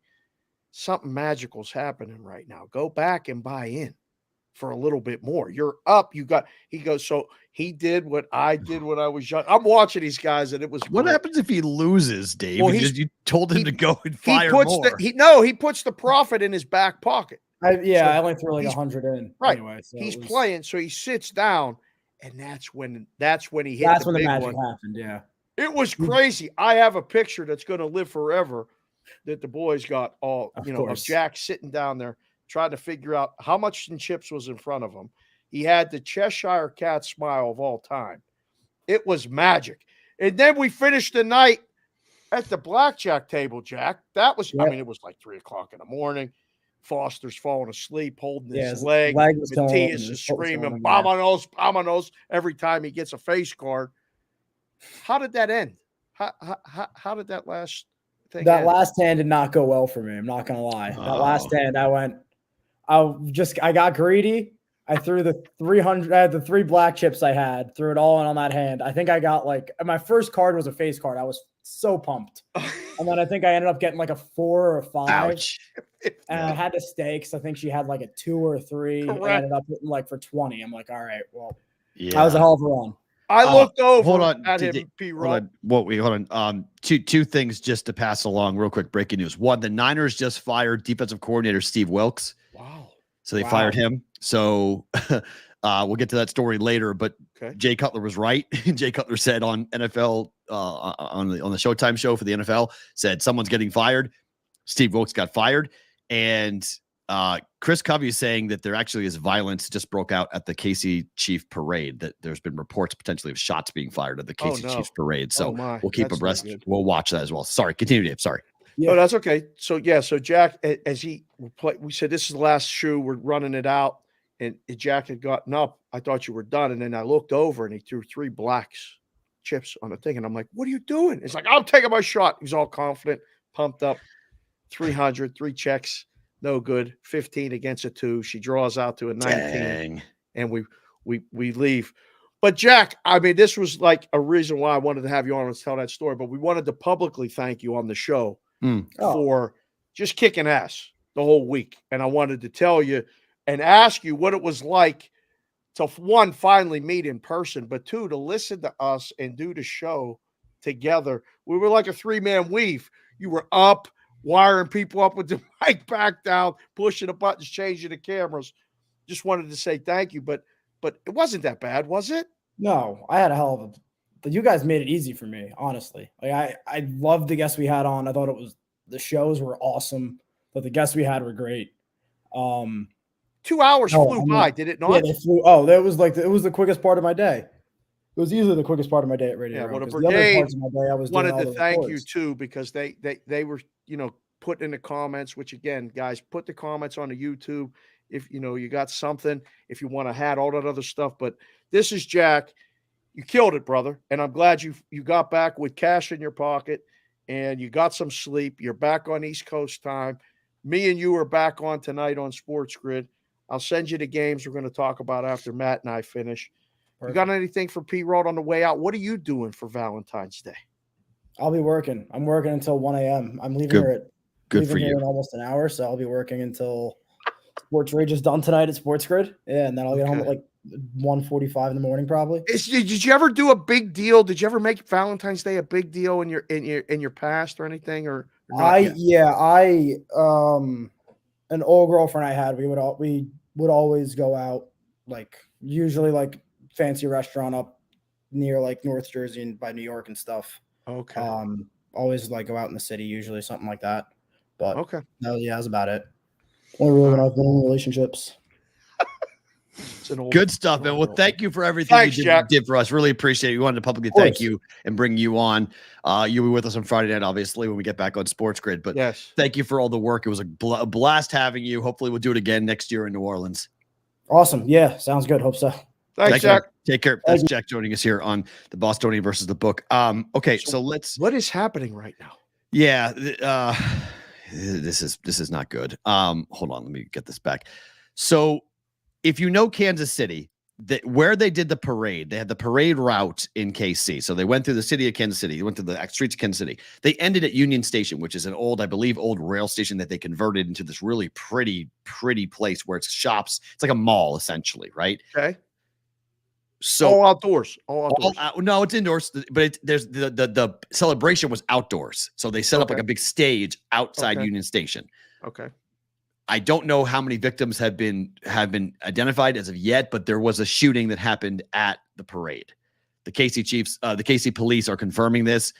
something magical's happening right now. Go back and buy in for a little bit more. You're up. He goes, so he did what I did when I was young. I'm watching these guys, and it was what happens if he loses, Dave? Well, you told him to go and fire more. He puts the profit in his back pocket. I only threw like 100 in. Right. Anyway, so he's playing, so he sits down, and that's when he hit. That's when the big magic one. happened. Yeah. It was crazy. I have a picture that's going to live forever that the boys got of Jack sitting down there trying to figure out how much in chips was in front of him. He had the Cheshire Cat smile of all time. It was magic. And then we finished the night at the blackjack table, Jack. That was, it was like 3:00 in the morning. Foster's falling asleep, holding his leg. Matthias is screaming, "Vámonos," every time he gets a face card. How did that end? How did that last thing end? Last hand did not go well for me. I'm not going to lie. That last hand, I got greedy. I threw the 300, I had the 3 black chips I had, threw it all in on that hand. I think I got my first card was a face card. I was so pumped. And then I think I ended up getting like a 4 or a 5. Ouch. And I had to stay because I think she had like a 2 or a 3. And I ended up hitting like for 20. I'm like, all right, well, that was a hell of a run. I looked over hold on, at him, P-Rob. Hold on. Two things just to pass along real quick. Breaking news. One, the Niners just fired defensive coordinator Steve Wilkes. Wow. So they fired him. So we'll get to that story later. But Jay Cutler was right. Jay Cutler said on NFL on the Showtime show for the NFL, said someone's getting fired. Steve Wilkes got fired. And Chris Covey is saying that there actually is violence just broke out at the KC Chief Parade, that there's been reports potentially of shots being fired at the KC Chiefs Parade. So we'll keep abreast. We'll watch that as well. Sorry, continue, Dave. Sorry. Yeah. Oh, that's okay. So Jack, as we said, this is the last shoe. We're running it out, and Jack had gotten up. I thought you were done, and then I looked over, and he threw 3 blacks chips on the thing, and I'm like, "What are you doing?" It's like, "I'm taking my shot." He's all confident, pumped up. 300, 3 checks, no good. 15 against a 2. She draws out to a 19, Dang. and we leave. But Jack, I mean, this was like a reason why I wanted to have you on and tell that story. But we wanted to publicly thank you on the show for just kicking ass the whole week. And I wanted to tell you and ask you what it was like to, 1, finally meet in person, but 2, to listen to us and do the show together. We were like a 3-man weave. You were up, wiring people up with the mic back down, pushing the buttons, changing the cameras. Just wanted to say thank you, but it wasn't that bad, was it? No, I had a hell of a. But you guys made it easy for me, honestly. Like I loved the guests we had on. I thought the shows were awesome, but the guests we had were great. 2 hours flew by, did it not? Yeah, they flew. Oh, that was it was the quickest part of my day. It was easily the quickest part of my day at Radio. Yeah, well, the the other parts of my day, I was wanted doing to thank you too, because they were, put in the comments, which again, guys, put the comments on the YouTube. If you got something, if you want a hat, all that other stuff. But this is Jack. You killed it, brother. And I'm glad you got back with cash in your pocket and you got some sleep. You're back on East Coast time. Me and you are back on tonight on Sports Grid. I'll send you the games we're going to talk about after Matt and I finish. Perfect. You got anything for P-Rod on the way out? What are you doing for Valentine's Day? I'll be working. I'm working until 1 a.m. I'm leaving here in almost an hour, so I'll be working until Sports Rage is done tonight at Sports Grid. Yeah, and then I'll get home at like 1:45 in the morning probably. Did you ever do a big deal? Did you ever make Valentine's Day a big deal in your past or anything? Or not yet? An old girlfriend I had, we would always go out, like usually like fancy restaurant up near like North Jersey and by New York and stuff. Okay. Always like go out in the city, usually something like that. But okay. No, yeah, that's about it. Only really when I've been in relationships. Good stuff, man. Well, thank you for everything you did for us. Really appreciate it. We wanted to publicly thank you and bring you on. You'll be with us on Friday night, obviously, when we get back on Sports Grid. But yes, thank you for all the work. It was a blast having you. Hopefully, we'll do it again next year in New Orleans. Awesome. Yeah, sounds good. Hope so. Thanks, Jack. Take care. That's Jack joining us here on the Bostonian versus the Book. Okay, so let's. What is happening right now? Yeah, this is not good. Hold on, let me get this back. So, if you know Kansas City, where they did the parade, they had the parade route in KC. So they went through the city of Kansas City. They went to the streets of Kansas City. They ended at Union Station, which is an old rail station that they converted into this really pretty place where it's shops. It's like a mall, essentially, right? Okay. So all outdoors. No, it's indoors, but there's the celebration was outdoors. So they set up like a big stage outside Union Station. Okay. I don't know how many victims have been identified as of yet, but there was a shooting that happened at the parade. The KC police are confirming this.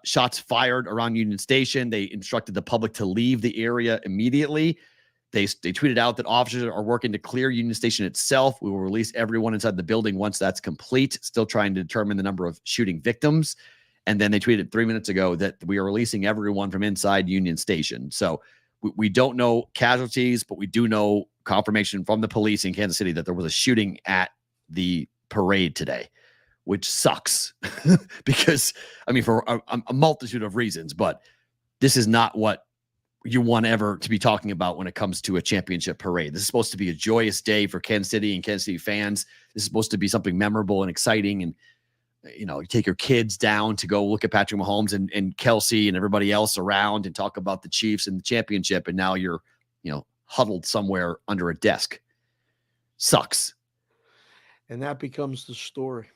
Shots fired around Union Station. They instructed the public to leave the area immediately. They tweeted out that officers are working to clear Union Station itself. We will release everyone inside the building once that's complete. Still trying to determine the number of shooting victims. And then they tweeted 3 minutes ago that we are releasing everyone from inside Union Station. So we don't know casualties, but we do know confirmation from the police in Kansas City that there was a shooting at the parade today, which sucks because, I mean, for a multitude of reasons, but this is not what you want ever to be talking about when it comes to a championship parade. This is supposed to be a joyous day for Kansas City and Kansas City fans. This is supposed to be something memorable and exciting. And, you take your kids down to go look at Patrick Mahomes and Kelsey and everybody else around and talk about the Chiefs and the championship. And now you're, huddled somewhere under a desk. Sucks. And that becomes the story,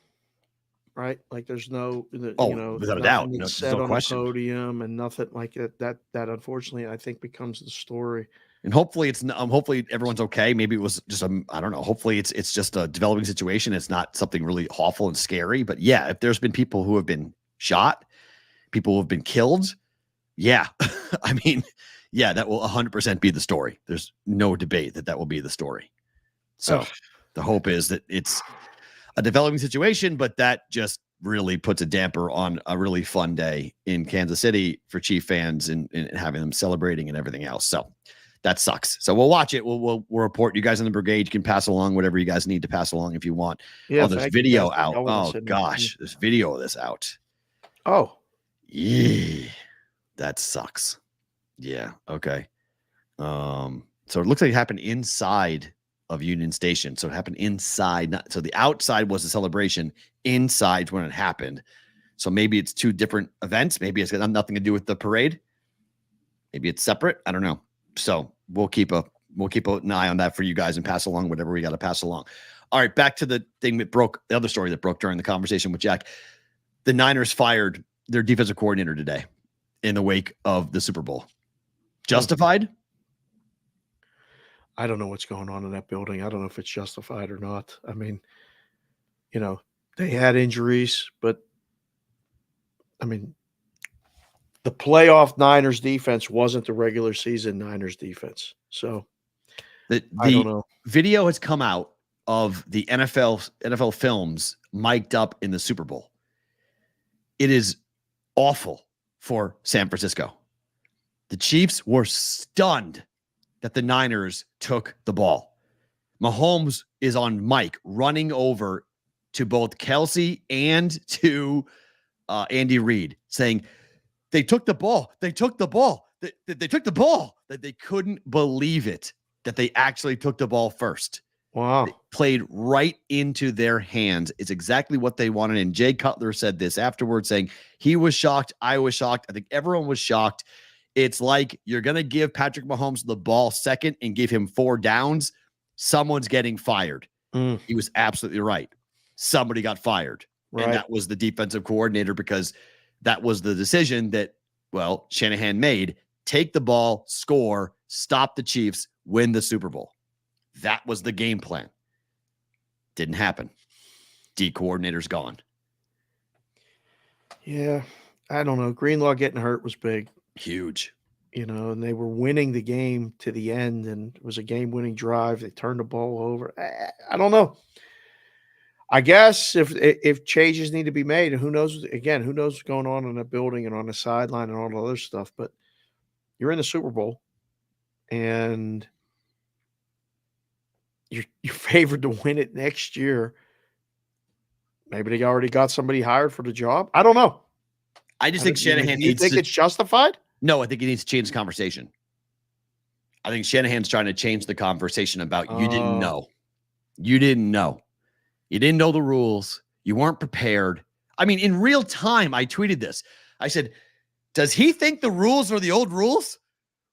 right? Like there's no, without a doubt, said on the podium and nothing like it. That unfortunately I think becomes the story. And hopefully it's hopefully everyone's okay. Maybe it was just I don't know. Hopefully it's just a developing situation. It's not something really awful and scary. But yeah, if there's been people who have been shot, people who have been killed, yeah. I mean, yeah, that will 100% be the story. There's no debate that will be the story. So the hope is that it's a developing situation, but that just really puts a damper on a really fun day in Kansas City for Chief fans and having them celebrating and everything else. So that sucks. So we'll watch it. We'll report. You guys in the brigade, you can pass along whatever you guys need to pass along if you want. Yeah, there's video out. Oh gosh, there's video of this out. Oh, yeah, that sucks. Yeah. Okay. So it looks like it happened inside of Union Station. So it happened inside. So the outside was a celebration, inside when it happened. So maybe it's two different events. Maybe it's got nothing to do with the parade. Maybe it's separate. I don't know. So we'll keep an eye on that for you guys and pass along whatever we got to pass along. All right, back to the thing that broke, the other story that broke during the conversation with Jack. The Niners fired their defensive coordinator today in the wake of the Super Bowl. Justified? I don't know what's going on in that building. I don't know if it's justified or not. I mean, they had injuries, but I mean, the playoff Niners defense wasn't the regular season Niners defense. So the I don't know. Video has come out of the NFL films mic'd up in the Super Bowl. It is awful for San Francisco. The Chiefs were stunned that the Niners took the ball. Mahomes is on mic running over to both Kelsey and to Andy Reid saying, they took the ball. They took the ball. They took the ball. That they couldn't believe it, that they actually took the ball first. Wow. It played right into their hands. It's exactly what they wanted. And Jay Cutler said this afterwards, saying he was shocked. I was shocked. I think everyone was shocked. It's like you're going to give Patrick Mahomes the ball second and give him 4 downs. Someone's getting fired. He was absolutely right. Somebody got fired. Right. And that was the defensive coordinator, because that was the decision that, well, Shanahan made. Take the ball, score, stop the Chiefs, win the Super Bowl. That was the game plan. Didn't happen. D coordinator's gone. Yeah, I don't know. Greenlaw getting hurt was big. Huge. And they were winning the game to the end, and it was a game-winning drive. They turned the ball over. I don't know. I guess if changes need to be made, and who knows what's going on in the building and on the sideline and all the other stuff, but you're in the Super Bowl and you're favored to win it next year. Maybe they already got somebody hired for the job. I don't know. I just think Shanahan needs to. You think it's justified? No, I think he needs to change the conversation. I think Shanahan's trying to change the conversation about you didn't know. You didn't know. You didn't know the rules. You weren't prepared. I mean, in real time, I tweeted this. I said, does he think the rules are the old rules?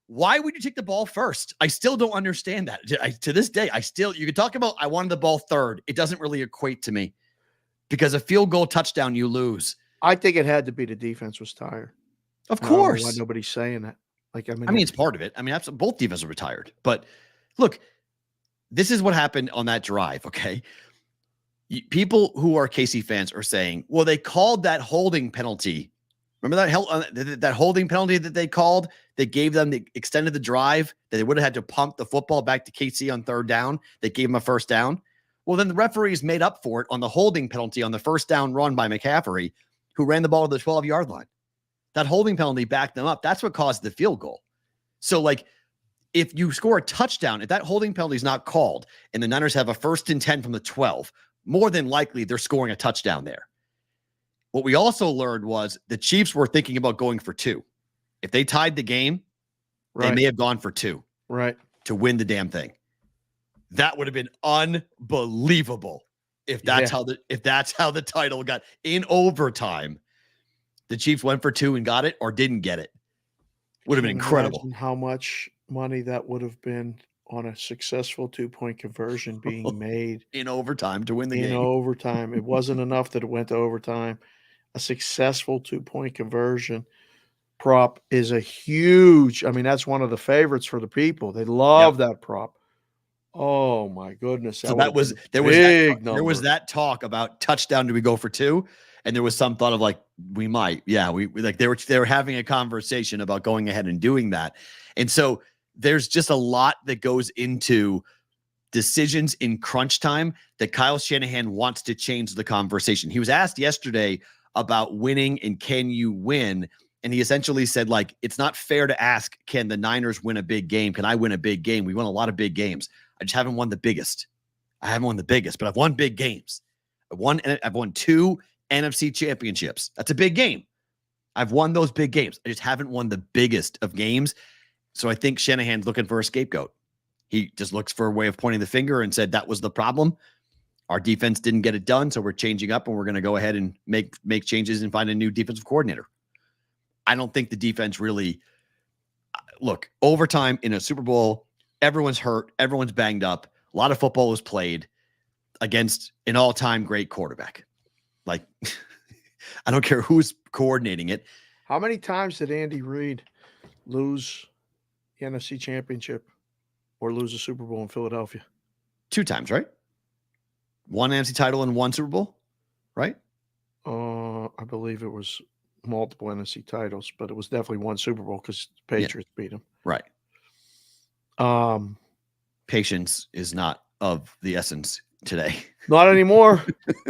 Why would you take the ball first? I still don't understand that. To this day, you could talk about, I wanted the ball third. It doesn't really equate to me, because a field goal touchdown, you lose. I think it had to be the defense was tired. Of course. Why nobody's saying that? I mean, it's part of it. I mean, both defenses are retired. But look, this is what happened on that drive, okay? People who are KC fans are saying, well, they called that holding penalty. Remember that holding penalty that they called? They gave them, extended the drive, that they would have had to pump the football back to KC on 3rd down. They gave them a 1st down. Well, then the referees made up for it on the holding penalty on the 1st down run by McCaffrey, who ran the ball to the 12-yard line. That holding penalty backed them up. That's what caused the field goal. So, if you score a touchdown, if that holding penalty is not called and the Niners have a 1st and 10 from the 12, more than likely they're scoring a touchdown there. What we also learned was the Chiefs were thinking about going for 2. If they tied the game, they may have gone for 2. Right. To win the damn thing. That would have been unbelievable if that's how the title got in overtime. The Chiefs went for 2 and got it, or didn't get it. Would have been incredible. Imagine how much money that would have been on a successful 2-point conversion being made in overtime to win the game. In overtime. It wasn't enough that it went to overtime. A successful 2-point conversion prop is a huge, that's one of the favorites for the people. They love that prop. Oh my goodness. There was that talk about touchdown. Do we go for 2? And there was some thought of like, we might, we like they were having a conversation about going ahead and doing that. And so there's just a lot that goes into decisions in crunch time that Kyle Shanahan wants to change the conversation. He was asked yesterday about winning and can you win? And he essentially said, like, it's not fair to ask, can the Niners win a big game? Can I win a big game? We won a lot of big games. I just haven't won the biggest. I haven't won the biggest, but I've won big games. I've won 2 NFC championships. That's a big game. I've won those big games. I just haven't won the biggest of games. So I think Shanahan's looking for a scapegoat. He just looks for a way of pointing the finger and said that was the problem. Our defense didn't get it done, so we're changing up and we're going to go ahead and make changes and find a new defensive coordinator. I don't think the defense really look overtime in a Super Bowl. Everyone's hurt. Everyone's banged up. A lot of football was played against an all-time great quarterback. Like, I don't care who's coordinating it. How many times did Andy Reid lose the NFC Championship or lose a Super Bowl in Philadelphia? 2 times, right? 1 NFC title and 1 Super Bowl, right? I believe it was multiple NFC titles, but it was definitely 1 Super Bowl because the Patriots beat them. Right. Patience is not of the essence today. Not anymore.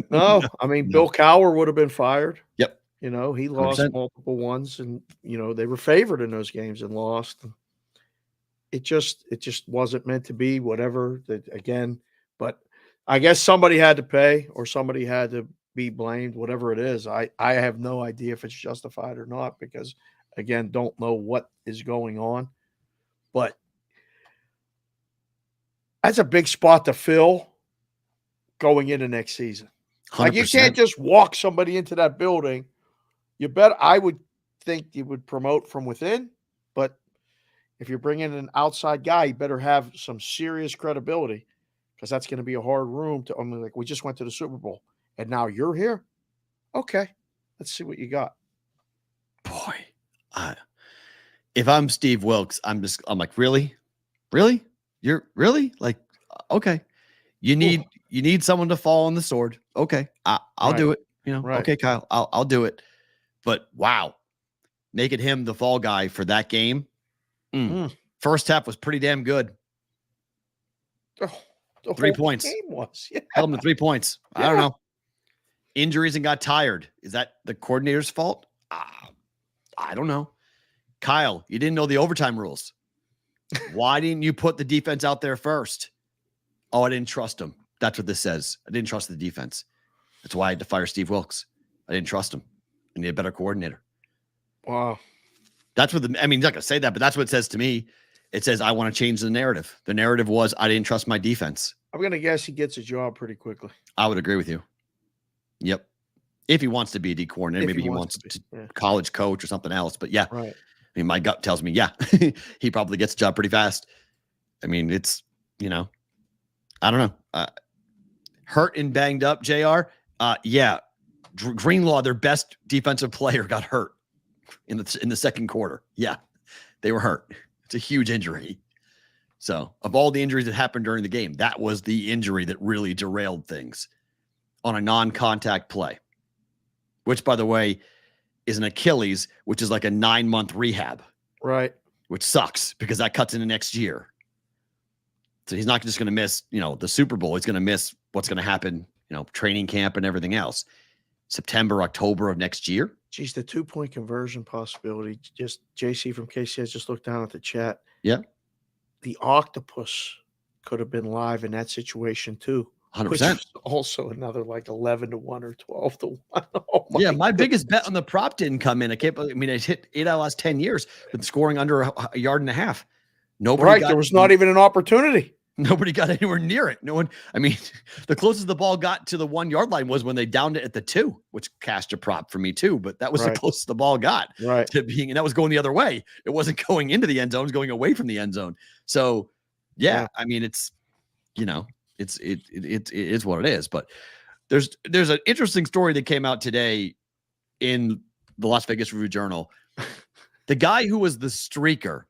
No. I mean, Bill Cowher would have been fired. Yep. You know, he lost 100%. multiple ones and, you know, they were favored in those games and lost. It just wasn't meant to be, whatever that again, but I guess somebody had to pay or somebody had to be blamed, whatever it is. I have no idea if it's justified or not because, again, don't know what is going on. But that's a big spot to fill going into next season. 100%. Like you can't just walk somebody into that building. I would think you would promote from within, but if you're bringing an outside guy, you better have some serious credibility because that's going to be a hard room to. I mean, like we just went to the Super Bowl and now you're here. Okay, let's see what you got. Boy, if I'm Steve Wilkes, I'm like, really? You're really like, okay. You need someone to fall on the sword. Okay. I'll do it. You know, okay, Kyle, I'll do it. But wow, making him the fall guy for that game. First half was pretty damn good. The 3 whole points. game was. Yeah. Held him to 3 points. I don't know. Injuries and got tired. Is that the coordinator's fault? I don't know. Kyle, you didn't know the overtime rules. Why didn't you put the defense out there first? Oh, I didn't trust him. That's what this says. I didn't trust the defense. That's why I had to fire Steve Wilkes. I didn't trust him. I need a better coordinator. Wow. That's what I mean, I'm not going to say that, but that's what it says to me. It says, I want to change the narrative. The narrative was, I didn't trust my defense. I'm going to guess he gets a job pretty quickly. I would agree with you. Yep. If he wants to be a D coordinator, maybe he wants to college coach or something else. But yeah, right. I mean, my gut tells me, yeah, he probably gets a job pretty fast. I mean, it's, you know, I don't know. Hurt and banged up, JR. Yeah. Greenlaw, their best defensive player, got hurt in the second quarter. Yeah. They were hurt. It's a huge injury. So of all the injuries that happened during the game, that was the injury that really derailed things on a non-contact play, which, by the way, is an Achilles, which is like a 9-month rehab. Right. Which sucks because that cuts into next year. So he's not just going to miss, you know, the Super Bowl. He's going to miss what's going to happen, you know, training camp and everything else. September, October of next year. Geez, the 2-point conversion possibility. Just JC from KCS just looked down at the chat. Yeah. The octopus could have been live in that situation too. 100%. Also another like 11-1 or 12-1. Oh my biggest bet on the prop didn't come in. I hit 8 out of the last 10 years with scoring under a yard and a half. There was not even an opportunity. Nobody got anywhere near it. No one. I mean, the closest the ball got to the 1 yard line was when they downed it at the 2, which cashed a prop for me too. But that was the closest the ball got to being, and that was going the other way. It wasn't going into the end zone; it was going away from the end zone. So, yeah. I mean, it's, you know, it is what it is. But there's an interesting story that came out today in the Las Vegas Review-Journal. The guy who was the streaker.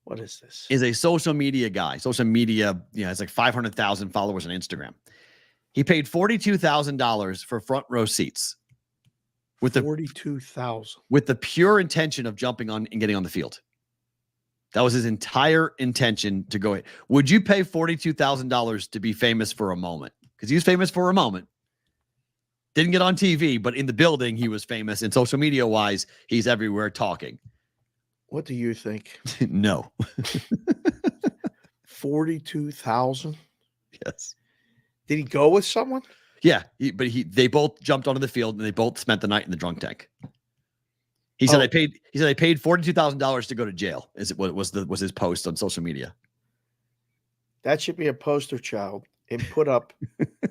What is this? Is a social media guy. Social media, it's like 500,000 followers on Instagram. He paid $42,000 for front row seats with the 42,000 with the pure intention of jumping on and getting on the field. That was his entire intention to go. Would you pay $42,000 to be famous for a moment? Because he was famous for a moment. Didn't get on TV, but in the building, he was famous. And social media wise, he's everywhere talking. What do you think? No. 42,000? Yes. Did he go with someone? Yeah, they both jumped onto the field and they both spent the night in the drunk tank. He said I paid $42,000 to go to jail. Was his post on social media. That should be a poster child and put up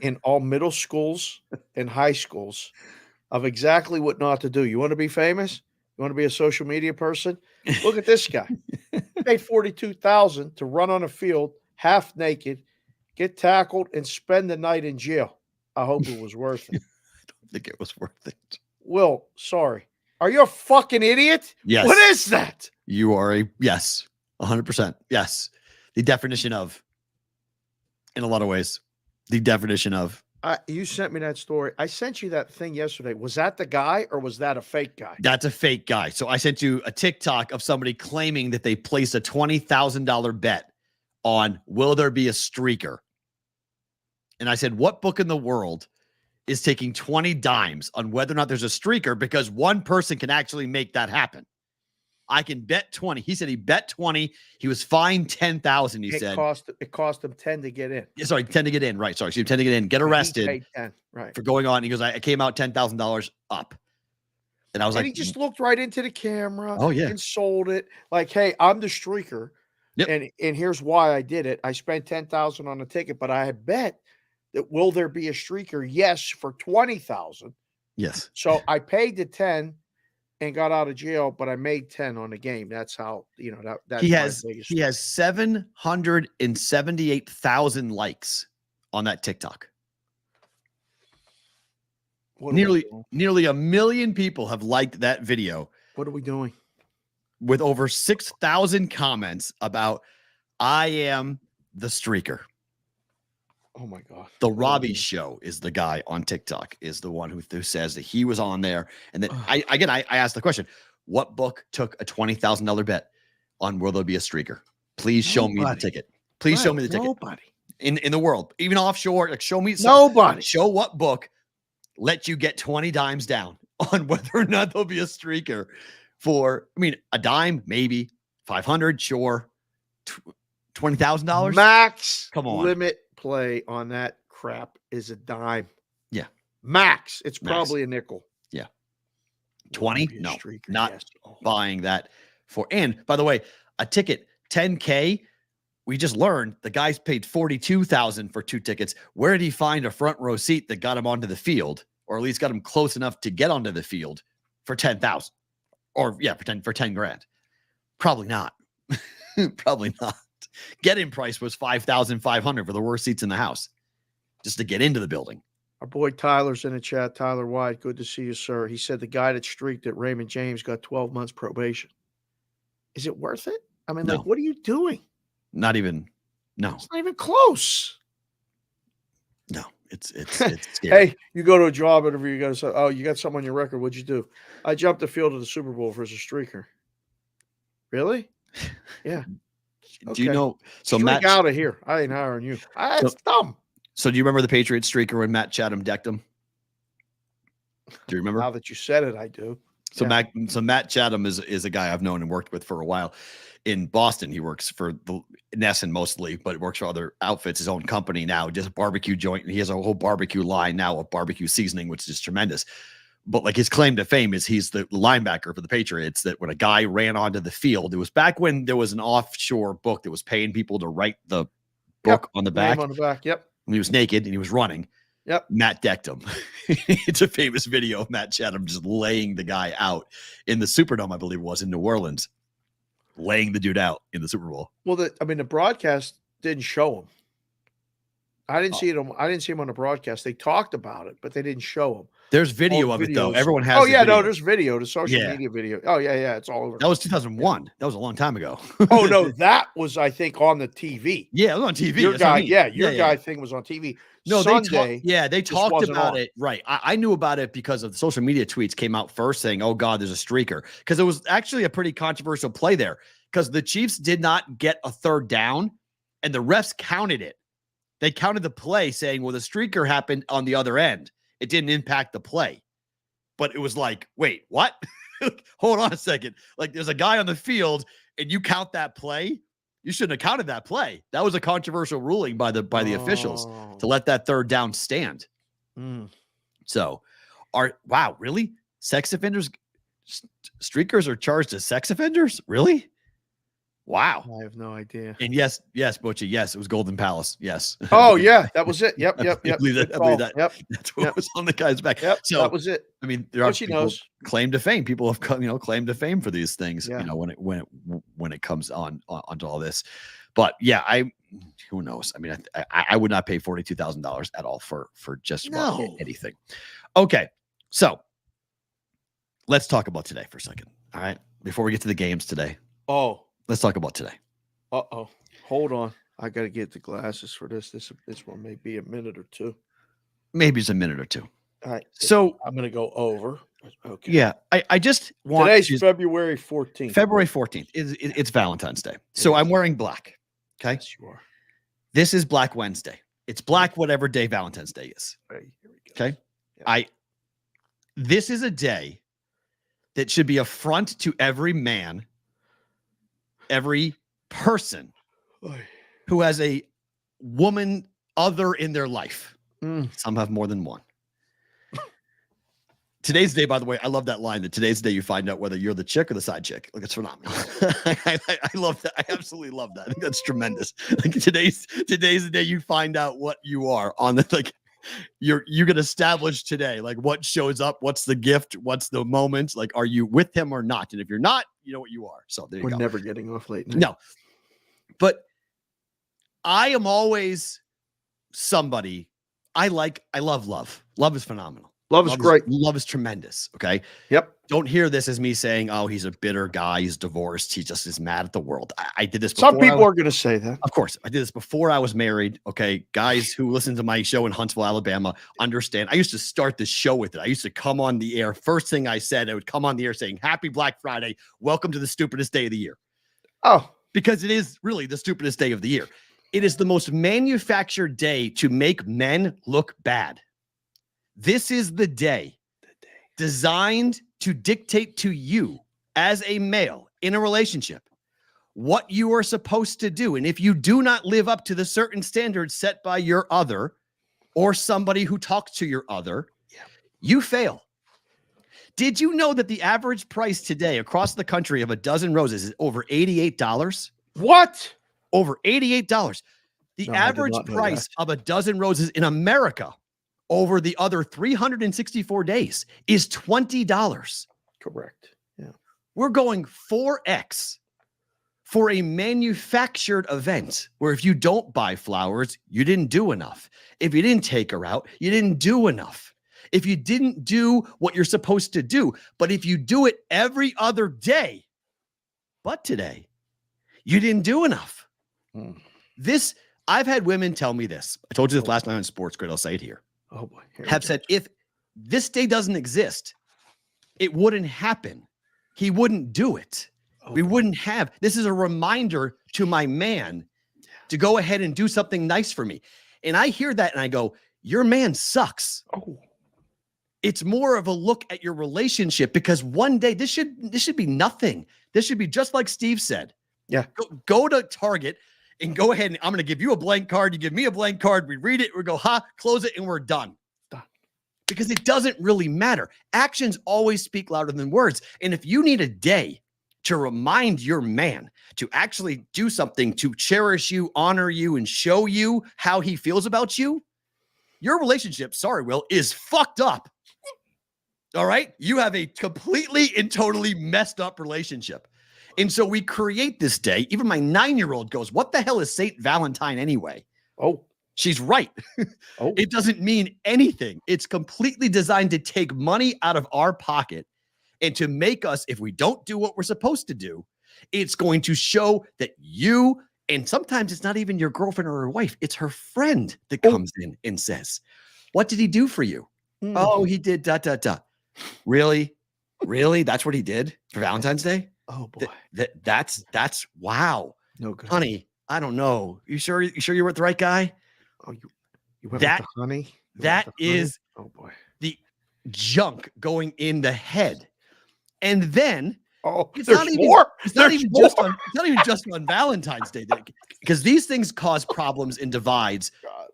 in all middle schools and high schools of exactly what not to do. You want to be famous? You want to be a social media person? Look at this guy. Paid $42,000 to run on a field half naked, get tackled, and spend the night in jail. I hope it was worth it. I don't think it was worth it. Will, sorry. Are you a fucking idiot? Yes. What is that? You are yes, 100%. Yes. The definition of, in a lot of ways, the definition of. You sent me that story. I sent you that thing yesterday. Was that the guy or was that a fake guy? That's a fake guy. So I sent you a TikTok of somebody claiming that they placed a $20,000 bet on will there be a streaker? And I said, what book in the world is taking 20 dimes on whether or not there's a streaker? Because one person can actually make that happen. I can bet 20. He said he bet 20. He was fined 10,000. He said it cost him 10 to get in. Yeah, sorry, 10 to get in. Right. Sorry. So 10 to get in, get arrested. He paid 10, right. For going on. He goes, I came out $10,000 up. And I was and like, he just looked right into the camera. Oh, yeah. And sold it. Like, hey, I'm the streaker. Yep. And here's why I did it. I spent 10,000 on a ticket, but I had bet that will there be a streaker? Yes, for 20,000. Yes. So I paid the 10 and got out of jail, but I made 10 on the game. That's how, that's he has 778,000 likes on that TikTok. Nearly 1 million people have liked that video. What are we doing? With over 6,000 comments about I am the streaker. Oh my God. The Robbie Show is the guy on TikTok, is the one who says that he was on there. And then I asked the question, what book took a $20,000 bet on will there be a streaker? Please show me the ticket. Please show me the ticket. Nobody. In the world, even offshore, like show me nobody. Show what book let you get 20 dimes down on whether or not there'll be a streaker for, a dime, maybe 500, sure. $20,000 max. Come on. Limit play on that crap is a dime. Yeah. Max. It's probably a nickel. Yeah. 20? No, not buying that for. And by the way, a ticket, $10K. We just learned the guys paid $42,000 for 2 tickets. Where did he find a front row seat that got him onto the field, or at least got him close enough to get onto the field for 10,000? Or for 10 grand. Probably not. Probably not. Get-in price was $5,500 for the worst seats in the house, just to get into the building. Our boy Tyler's in the chat. Tyler White, good to see you, sir. He said the guy that streaked at Raymond James got 12 months probation. Is it worth it? No. What are you doing? Not even. No, it's not even close. No, it's scary. Hey, you go to a job interview, you got to say, oh, you got something on your record. What'd you do? I jumped the field of the Super Bowl versus a streaker. Really? Yeah. Do you know? So Streak Matt, out of here. I ain't hiring you. That's dumb. So do you remember the Patriots streaker when Matt Chatham decked him? Do you remember? Now that you said it, I do. So Matt Chatham is a guy I've known and worked with for a while. In Boston, he works for the Nesson mostly, but works for other outfits, his own company now, just a barbecue joint. And he has a whole barbecue line now of barbecue seasoning, which is tremendous. But like his claim to fame is he's the linebacker for the Patriots, that when a guy ran onto the field, it was back when there was an offshore book that was paying people to write the book on the back. Name on the back. Yep. And he was naked and he was running. Yep. Matt decked him. It's a famous video of Matt Chatham just laying the guy out in the Superdome, I believe it was, in New Orleans, laying the dude out in the Super Bowl. Well, the broadcast didn't show him. I didn't see it. I didn't see him on the broadcast. They talked about it, but they didn't show him. There's video of it though. Everyone has. Oh yeah, video. no, there's video. The social media video. Oh yeah, it's all over. That was 2001. That was a long time ago. Oh no, that was I think on the TV. Yeah, it was on TV. Your guy, your guy thing was on TV. No, Sunday, they talked about it. Right. I knew about it because of the social media tweets came out first saying, "Oh God, there's a streaker," because it was actually a pretty controversial play there because the Chiefs did not get a third down, and the refs counted it. They counted the play saying, well, the streaker happened on the other end. It didn't impact the play. But it was like, wait, what? Hold on a second. Like there's a guy on the field and you count that play. You shouldn't have counted that play. That was a controversial ruling by the officials to let that third down stand. So wow, really? Sex offenders, streakers are charged as sex offenders? Really? Wow. I have no idea. And yes, Butchie. Yes, it was Golden Palace. Yes. Oh, yeah. That was it. Yep. I believe that. Yep. That's what was on the guy's back. Yep. So that was it. I mean, there are people knows. claim to fame. People have claimed to fame for these things, when it comes onto all this. But yeah, who knows? I mean, I would not pay $42,000 at all for just about anything. Okay. So let's talk about today for a second. All right. Before we get to the games today. Oh. Let's talk about today. Uh-oh. Hold on. I got to get the glasses for this. This one may be a minute or two. Maybe it's a minute or two. All right. So I'm going to go over. Okay. Yeah. I just want Today's February 14th. February 14th. It's Valentine's Day. So I'm wearing black. Okay. Yes, you are. This is Black Wednesday. It's black whatever day Valentine's Day is. Right, here we go. Okay. Yeah. This is a day that should be a front to every man, every person who has a woman other in their life. Some have more than one. Today's day, by the way, I love that line that today's the day you find out whether you're the chick or the side chick. Like, it's phenomenal. I love that. I absolutely love that. I think that's tremendous. Like today's the day you find out what you are on the, like, you can establish today, like what shows up, what's the gift, what's the moment, like, are you with him or not? And if you're not, you know what you are. So there you go. We're never getting off late night. No, but I am always somebody I love love. Love is phenomenal. Love is great. Love is tremendous. Okay. Yep. Don't hear this as me saying, oh, he's a bitter guy. He's divorced. He just is mad at the world. I did this before. Some people are going to say that. Of course. I did this before I was married. Okay. Guys who listen to my show in Huntsville, Alabama, understand. I used to start this show with it. I used to come on the air. First thing I said, I would come on the air saying, Happy Black Friday. Welcome to the stupidest day of the year. Oh. Because it is really the stupidest day of the year. It is the most manufactured day to make men look bad. This is the day designed to dictate to you as a male in a relationship what you are supposed to do. And if you do not live up to the certain standards set by your other or somebody who talks to your other, you fail. Did you know that the average price today across the country of a dozen roses is over $88? What? Over $88. The average price of a dozen roses in America over the other 364 days is $20. Correct. Yeah. We're going 4X for a manufactured event where if you don't buy flowers, you didn't do enough. If you didn't take her out, you didn't do enough. If you didn't do what you're supposed to do, but if you do it every other day, but today, you didn't do enough. I've had women tell me this. I told you this last night on Sports Grid. I'll say it here. Oh boy. Have said, if this day doesn't exist, it wouldn't happen. He wouldn't do it. We wouldn't have. This is a reminder to my man to go ahead and do something nice for me. And I hear that and I go, your man sucks. Oh. It's more of a look at your relationship because one day this should be nothing. This should be just like Steve said. Yeah. Go to Target and go ahead and I'm going to give you a blank card. You give me a blank card. We read it. We go, close it and we're done. Because it doesn't really matter. Actions always speak louder than words. And if you need a day to remind your man to actually do something to cherish you, honor you, and show you how he feels about you, your relationship, sorry, Will, is fucked up. All right? You have a completely and totally messed up relationship. And so we create this day. Even my 9-year-old goes, what the hell is Saint Valentine anyway? Oh. She's right. Oh. It doesn't mean anything. It's completely designed to take money out of our pocket and to make us, if we don't do what we're supposed to do, it's going to show that you, and sometimes it's not even your girlfriend or her wife, it's her friend that comes in and says, what did he do for you? Oh, he did . Really? Really? That's what he did for Valentine's Day? Oh boy. That's wow. No good. Honey, I don't know. You sure you're with the right guy? Oh, you went with the honey? That is oh boy. the junk going in the head. And then it's not even just on Valentine's Day, because these things cause problems and divides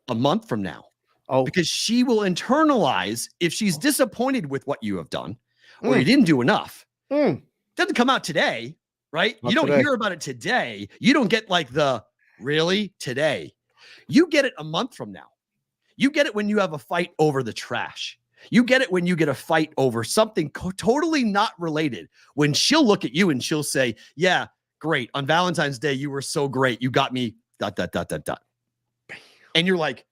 a month from now. Oh, because she will internalize if she's disappointed with what you have done or you didn't do enough. Doesn't come out today, right? Not you don't today. hear about it today. You don't get like the really today. You get it a month from now. You get it when you have a fight over the trash. You get it when you get a fight over something totally not related. When she'll look at you and she'll say, yeah, great. On Valentine's Day, you were so great. You got me ... And you're like,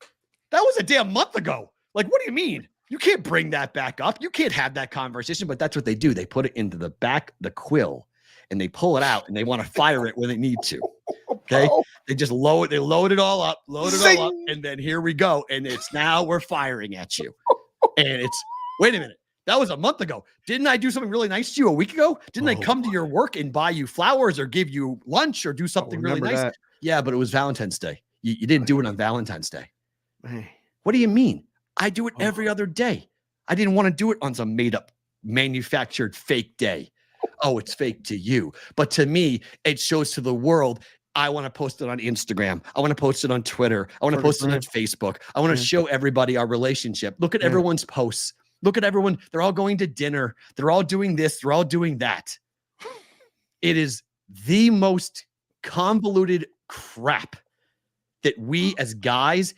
that was a damn month ago. Like, what do you mean? You can't bring that back up. You can't have that conversation, but that's what they do. They put it into the back, the quill, and they pull it out and they want to fire it when they need to. Okay. They just load it all up, and then here we go. And it's now we're firing at you. And it's, wait a minute. That was a month ago. Didn't I do something really nice to you a week ago? Didn't I come to your work and buy you flowers or give you lunch or do something really nice? That. Yeah, but it was Valentine's Day. You didn't do it on Valentine's Day. Man. What do you mean? I do it every other day. I didn't want to do it on some made up, manufactured fake day. Oh, it's fake to you. But to me, it shows to the world, I want to post it on Instagram. I want to post it on Twitter. I want to post it on Facebook. I want to show everybody our relationship. Look at everyone's posts. Look at everyone. They're all going to dinner. They're all doing this. They're all doing that. It is the most convoluted crap that we as guys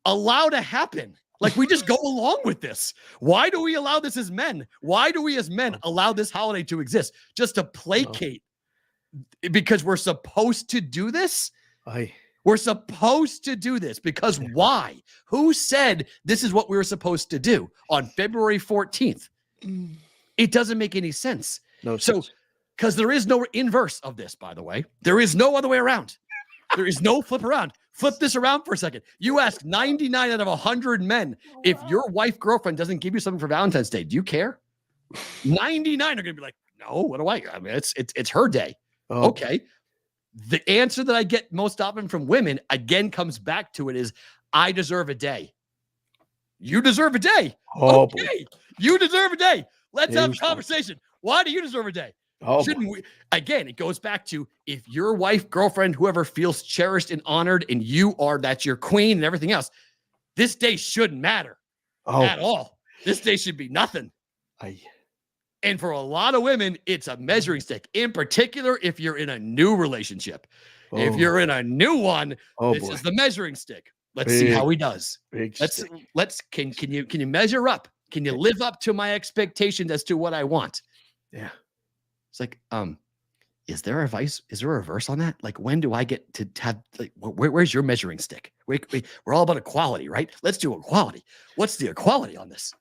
allow to happen. Like, we just go along with this. Why do we allow this as men? Why do we as men allow this holiday to exist? Just to placate? Because we're supposed to do this? We're supposed to do this because why? Who said this is what we were supposed to do on February 14th? It doesn't make any sense. No sense. So, because there is no inverse of this, by the way. There is no other way around. There is no flip around. Flip this around for a second. You ask 99 out of 100 men, if your wife, girlfriend doesn't give you something for Valentine's Day, do you care? 99 are going to be like, no, what do I mean, it's her day. Okay. The answer that I get most often from women, again, comes back to it is, I deserve a day. You deserve a day. Okay. You deserve a day. Let's have a conversation. Why do you deserve a day? Shouldn't we? Again, it goes back to, if your wife, girlfriend, whoever feels cherished and honored, and that's your queen and everything else, this day shouldn't matter at all. This day should be nothing. And for a lot of women, it's a measuring stick. In particular, if you're in a new relationship. If you're in a new one, this is the measuring stick. Let's see how he does. Can you measure up? Can you live up to my expectations as to what I want? Yeah. It's like, is there a reverse on that? Like, when do I get to have, like, where's your measuring stick? We're all about equality, right? Let's do equality. What's the equality on this?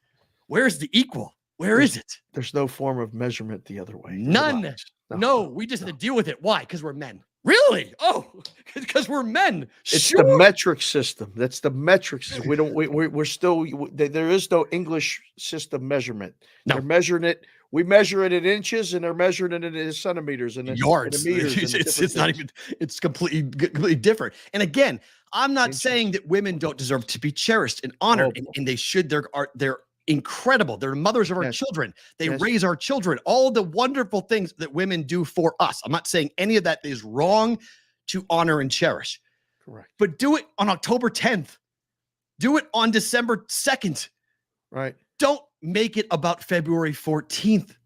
Where's the equal? Where is it? There's no form of measurement the other way. None. No, we just have to deal with it. Why? Because we're men. Really? Oh, because we're men. It's the metric system. That's the metric system. We're still, there is no English system measurement. No. They're measuring it. We measure it in inches, and they're measuring it in centimeters and yards. Meters. It's not even, it's completely different. And again, I'm not saying that women don't deserve to be cherished and honored, and they should. They're incredible. They're mothers of our children. They raise our children. All the wonderful things that women do for us. I'm not saying any of that is wrong to honor and cherish. Correct. But do it on October 10th. Do it on December 2nd. Right. Don't make it about February 14th,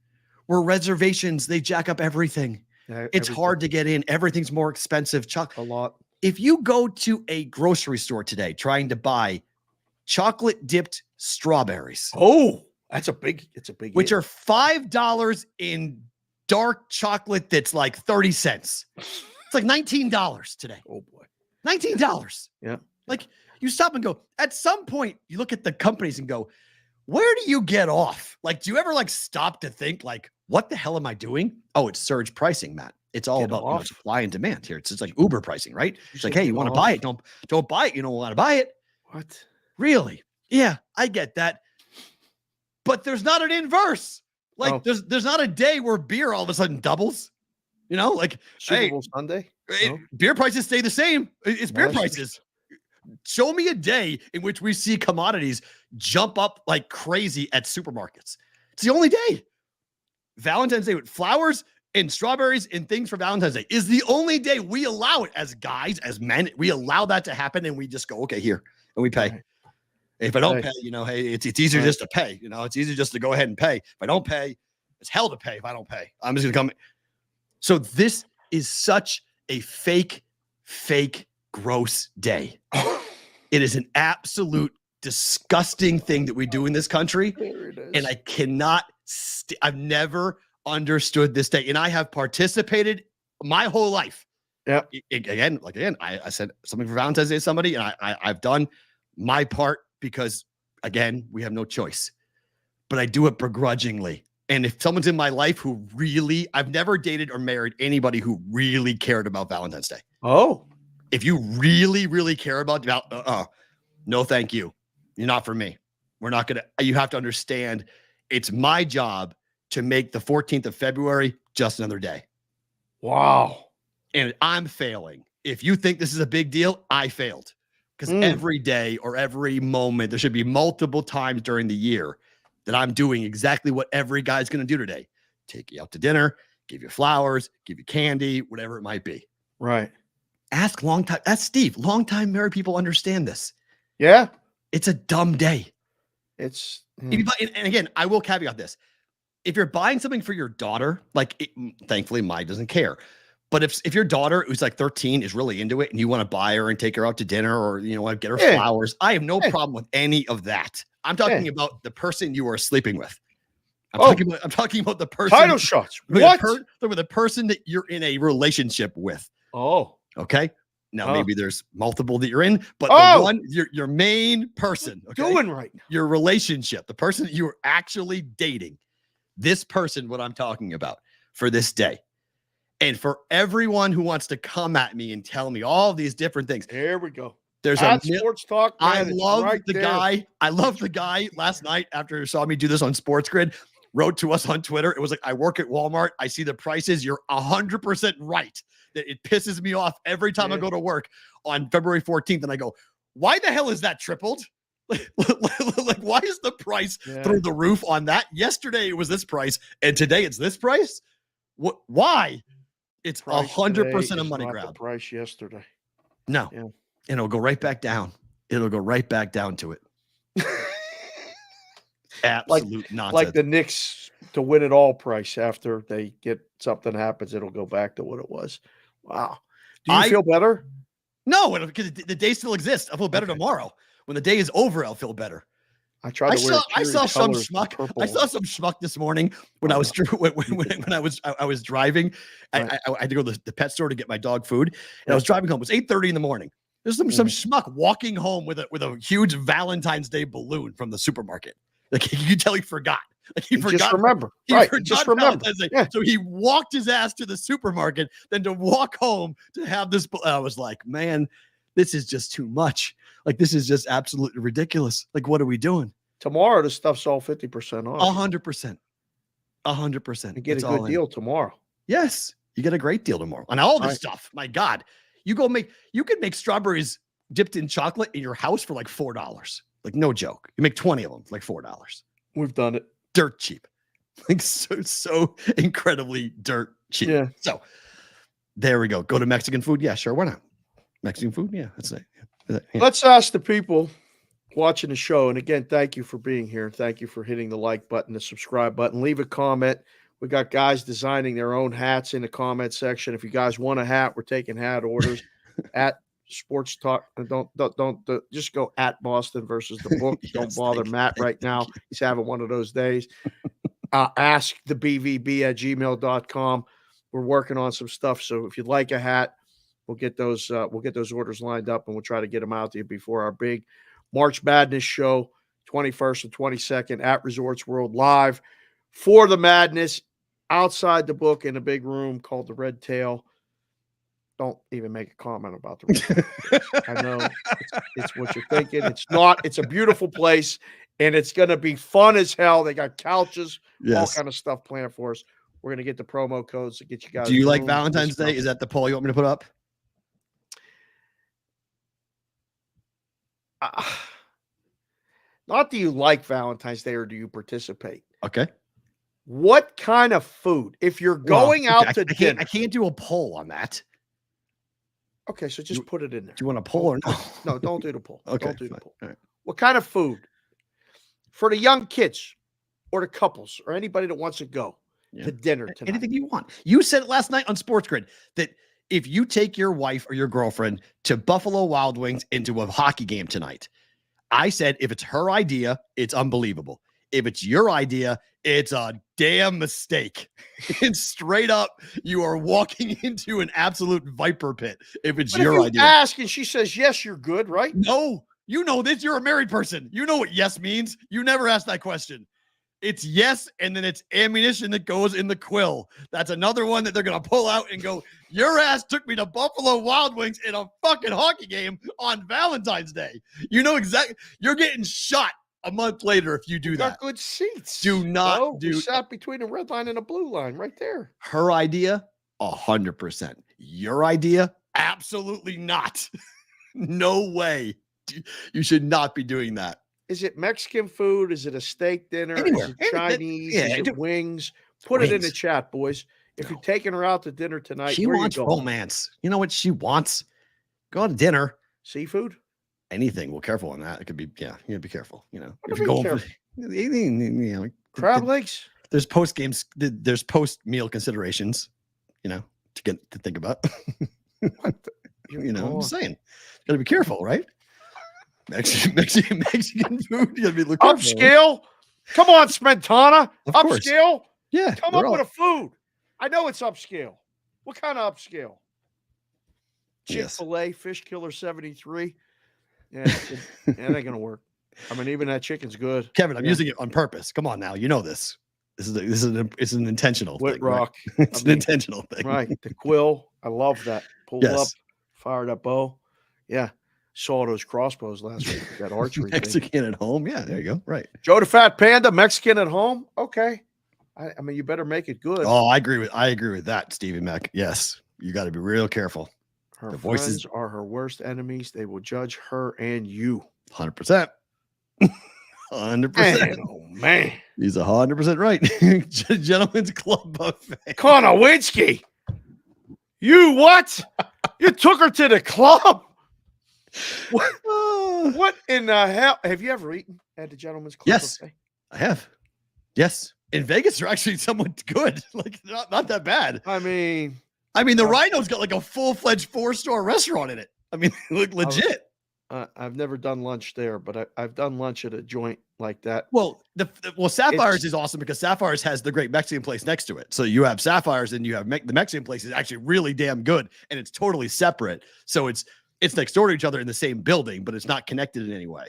where reservations, they jack up everything. It's hard to get in. Everything's more expensive. A lot. If you go to a grocery store today trying to buy chocolate dipped strawberries. It's a big which are $5 in dark chocolate that's like 30 cents. It's like $19 today. Oh boy. $19. Yeah. Like, you stop and go, at some point, you look at the companies and go, where do you get off? Like, do you ever like stop to think like, what the hell am I doing? Oh, it's surge pricing, Matt. It's all about supply and demand here. It's just like Uber pricing, right? It's like, hey, you want to buy it? Don't buy it. You don't want to buy it. What? Really? Yeah, I get that. But there's not an inverse. Like there's not a day where beer all of a sudden doubles. You know, like Super Bowl Sunday. Beer prices stay the same. It's beer prices. Show me a day in which we see commodities jump up like crazy at supermarkets. It's the only day. Valentine's Day with flowers and strawberries and things for Valentine's Day is the only day we allow it as guys, as men. We allow that to happen and we just go, okay, here, and we pay. Right. If I don't pay, hey, it's easier just to pay. It's easier just to go ahead and pay. If I don't pay, it's hell to pay. If I don't pay, I'm just going to come. So this is such a fake, gross day. It is an absolute disgusting thing that we do in this country. And I cannot, I've never understood this day. And I have participated my whole life. Yeah. Again, I said something for Valentine's Day to somebody, and I've done my part because, again, we have no choice. But I do it begrudgingly. And if someone's in my life who really, I've never dated or married anybody who really cared about Valentine's Day. Oh. If you really, really care about no, thank you. You're not for me. We're not going to, you have to understand it's my job to make the 14th of February just another day. Wow. And I'm failing. If you think this is a big deal, I failed. Because every day or every moment, there should be multiple times during the year that I'm doing exactly what every guy's going to do today. Take you out to dinner, give you flowers, give you candy, whatever it might be. Right. Ask Steve. Longtime married people understand this. Yeah. It's a dumb day. It's and again, I will caveat this. If you're buying something for your daughter, thankfully mine doesn't care. But if your daughter who's like 13 is really into it and you want to buy her and take her out to dinner or want to get her flowers, I have no problem with any of that. I'm talking about the person you are sleeping with. I'm talking about the person. Title shots. What? With the person that you're in a relationship with. Oh. Okay. Now maybe there's multiple that you're in, but the one your main person, doing right now, your relationship, the person that you are actually dating, this person, what I'm talking about for this day, and for everyone who wants to come at me and tell me all these different things. Here we go. There's sports talk. Man, I love the guy. I love the guy last night after he saw me do this on Sports Grid. Wrote to us on Twitter. It was like, I work at Walmart. I see the prices. You're 100% right. That it pisses me off every time I go to work on February 14th. And I go, why the hell is that tripled? Like why is the price through the roof on that? Yesterday it was this price, and today it's this price. What? Why? It's 100% a money grab. The price yesterday. No, and it'll go right back down. It'll go right back down to it. Absolute nonsense. Like the Knicks to win it all price after they get something happens, it'll go back to what it was. Wow. Do you feel better? No, because the day still exists. I'll feel better tomorrow. When the day is over, I'll feel better. I saw some schmuck this morning when I was I was driving. I had to go to the pet store to get my dog food, and I was driving home. It was 8:30 in the morning. There's some schmuck walking home with a huge Valentine's Day balloon from the supermarket. Like you can tell he forgot. Like he forgot. Just remember. Just remember. Yeah. So he walked his ass to the supermarket, then to walk home to have this. I was like, man, this is just too much. Like this is just absolutely ridiculous. Like what are we doing? Tomorrow, the stuff's all 50% off. 100%. 100%. You get a good deal tomorrow. Yes, you get a great deal tomorrow on all this stuff. My God, you can make strawberries dipped in chocolate in your house for like $4. Like no joke. You make 20 of them for like $4. We've done it. Dirt cheap. Like so incredibly dirt cheap. Yeah. So there we go. Go to Mexican food. Yeah, sure. Why not? Mexican food. Yeah. That's it. Yeah. Let's ask the people watching the show. And again, thank you for being here. Thank you for hitting the like button, the subscribe button. Leave a comment. We got guys designing their own hats in the comment section. If you guys want a hat, we're taking hat orders at Sports Talk. Don't just go at Boston versus the book. Don't bother Matt right now. He's having one of those days. Ask the BVB at gmail.com. We're working on some stuff. So if you'd like a hat, We'll get those orders lined up, and we'll try to get them out to you before our big March Madness show, 21st and 22nd at Resorts World Live for the Madness outside the book in a big room called the Red Tail. Don't even make a comment about the Red Tail. I know it's what you're thinking. It's not. It's a beautiful place, and it's going to be fun as hell. They got couches, all kind of stuff planned for us. We're going to get the promo codes to get you guys. Do you like Valentine's Day? Is that the poll you want me to put up? Not do you like Valentine's Day or do you participate? Okay. What kind of food? If you're going out to dinner. I can't do a poll on that. Okay, so just put it in there. Do you want a poll or no? No, don't do the poll. Okay. Don't do the poll. All right. What kind of food for the young kids or the couples or anybody that wants to go to dinner tonight? Anything you want. You said it last night on Sports Grid that if you take your wife or your girlfriend to Buffalo Wild Wings into a hockey game tonight, I said if it's her idea, it's unbelievable. If it's your idea, it's a damn mistake. And straight up, you are walking into an absolute viper pit if it's your idea. Ask and she says yes, you're good, right? No, you know this. You're a married person. You know what yes means. You never ask that question. It's yes, and then it's ammunition that goes in the quill. That's another one that they're going to pull out and go, your ass took me to Buffalo Wild Wings in a fucking hockey game on Valentine's Day. You know exactly. You're getting shot a month later if you do that. Got good seats. Do not We sat between a red line and a blue line right there. Her idea, 100%. Your idea, absolutely not. No way. You should not be doing that. Is it Mexican food? Is it a steak dinner? Anywhere. Is it Chinese? Yeah, is it wings? Put it in the chat, boys. If you're taking her out to dinner tonight, she wants romance. You know what she wants? Go to dinner. Seafood? Anything. Well, careful on that. It could be, you gotta be careful. You know, if you're going crab legs. There's post games. There's post meal considerations. You know, to think about. You know, I'm just saying, gotta be careful, right? Mexican food. You gotta be looking upscale. Come on, Smentana. Upscale. Yeah. Come up with a food. I know it's upscale. What kind of upscale? Chick-fil-A, Fish Killer 73. Yeah, that ain't gonna work. I mean, even that chicken's good. Kevin, I'm using it on purpose. Come on now, you know this. It's an intentional Whit thing. Rock. Right? It's an intentional thing. Right. The quill. I love that. Pull up, fired up bow. Yeah. Saw those crossbows last week. That archery Mexican thing. at home. Yeah, there you go. Right. Joe the Fat Panda, Mexican at home. Okay. I mean, you better make it good. Oh, I agree with that, Stevie Mac. Yes. You got to be real careful. Her voices are her worst enemies. They will judge her and you. 100%. 100%. Man, oh man. He's 100% right. Gentlemen's Club buffet. Konowinski. You what? You took her to the club? What in the hell? Have you ever eaten at the Gentlemen's Club? Yes, buffet? I have. Yes. In Vegas, they're actually somewhat good. Like, not that bad. I mean, the Rhino's got like a full-fledged 4-star restaurant in it. I mean, look legit. I've never done lunch there, but I've done lunch at a joint like that. Well, Sapphires is awesome because Sapphires has the great Mexican place next to it. So you have Sapphires and you have the Mexican place is actually really damn good, and it's totally separate. So it's next door to each other in the same building, but it's not connected in any way.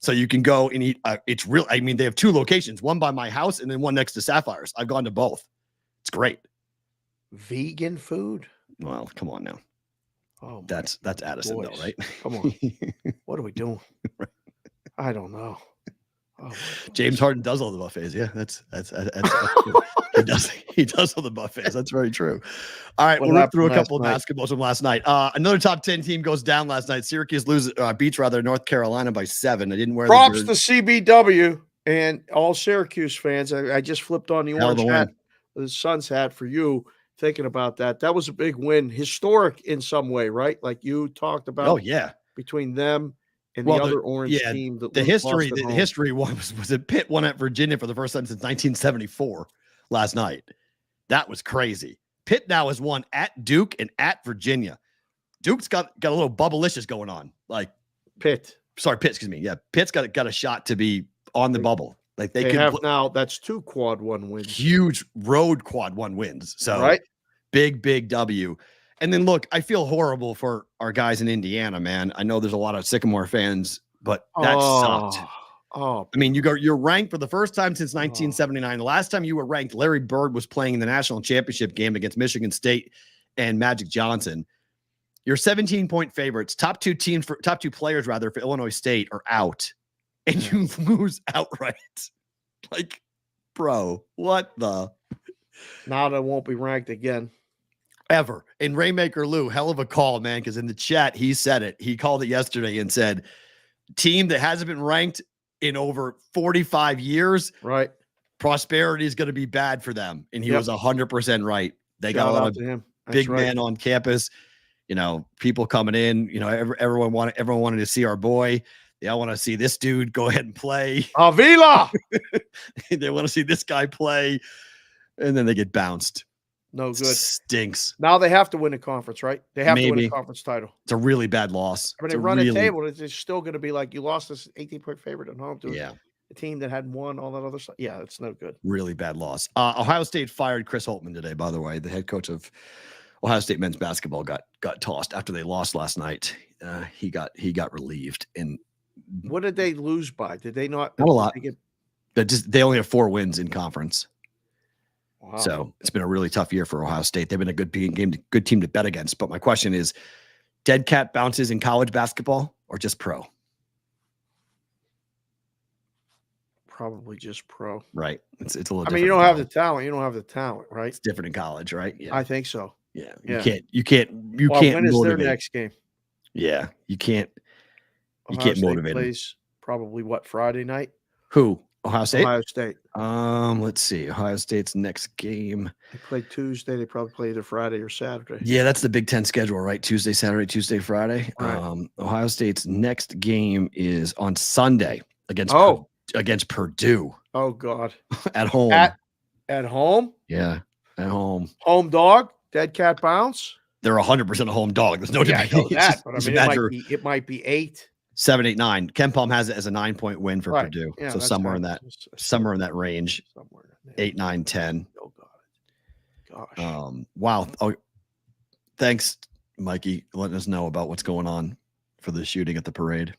So you can go and eat. It's real. I mean, they have 2 locations, one by my house and then one next to Sapphires. I've gone to both. It's great. Vegan food? Well, come on now. Oh, that's Addison, boys. though, right? Come on. What are we doing? Right. I don't know. Oh, James Harden does all the buffets. Yeah, that's he does all the buffets. That's very true. All right, we'll look through a couple of basketballs from last night. Another top 10 team goes down last night. Syracuse beats North Carolina by 7. I didn't wear props to CBW and all Syracuse fans. I just flipped on the orange hat, the Suns hat for you. Thinking about that, that was a big win, historic in some way, right? Like you talked about. Oh yeah, between them and the other orange team. The history was that Pitt won at Virginia for the first time since 1974 last night. That was crazy. Pitt now has won at Duke and at Virginia. Duke's got a little bubblicious going on. Like Pitt. Excuse me. Yeah, Pitt's got a shot to be on the bubble. Like they have now. That's 2 quad 1 wins. Huge road quad 1 wins. So right. Big W. And then look, I feel horrible for our guys in Indiana, man. I know there's a lot of Sycamore fans, but that sucked. Oh, I mean, you're ranked for the first time since 1979. The last time you were ranked, Larry Bird was playing in the national championship game against Michigan State and Magic Johnson. Your 17-point favorites, top two players rather for Illinois State are out, and you lose outright. Like, bro, what the? Now they won't be ranked again. Ever. And Rainmaker Lou, hell of a call, man, because in the chat, he said it. He called it yesterday and said, team that hasn't been ranked in over 45 years, right? Prosperity is going to be bad for them. And he was 100% right. They got a lot of big men on campus, you know, people coming in, you know, everyone wanted to see our boy. They all want to see this dude go ahead and play. Avila! They want to see this guy play. And then they get bounced. No good. Stinks. Now they have to win a conference, right? They have to win a conference title. It's a really bad loss. I mean, they run a table. It's still going to be like you lost this 18-point favorite at home to a team that had won all that other stuff. Yeah, it's no good. Really bad loss. Ohio State fired Chris Holtmann today, by the way. The head coach of Ohio State men's basketball got tossed after they lost last night. He got relieved. And what did they lose by? Did they not? Not a lot. They only have 4 wins in conference. Wow. So it's been a really tough year for Ohio State. They've been a good team to bet against. But my question is, dead cat bounces in college basketball or just pro? Probably just pro. Right. It's a little. I mean, you don't have the talent. You don't have the talent, right? It's different in college, right? Yeah, I think so. Yeah. Yeah. You can't. When is their next game? Yeah, you can't. You Ohio can't State motivate plays probably Friday night? Who? Ohio State? Ohio State. Let's see. Ohio State's next game. They play Tuesday. They probably play either Friday or Saturday. Yeah, that's the Big Ten schedule, right? Tuesday, Saturday, Tuesday, Friday. Right. Ohio State's next game is on Sunday against Purdue. Oh God. At home. At home? Yeah, at home. Home dog? Dead cat bounce? They're 100% a home dog. There's no debate. I know that, but I mean, it might be 8. 7, 8, 9. Ken Palm has it as a 9-point win for Purdue. Yeah, so somewhere in that range. Somewhere in there. 8, 9, 10. Oh gosh. Wow. Oh, thanks, Mikey, letting us know about what's going on for the shooting at the parade.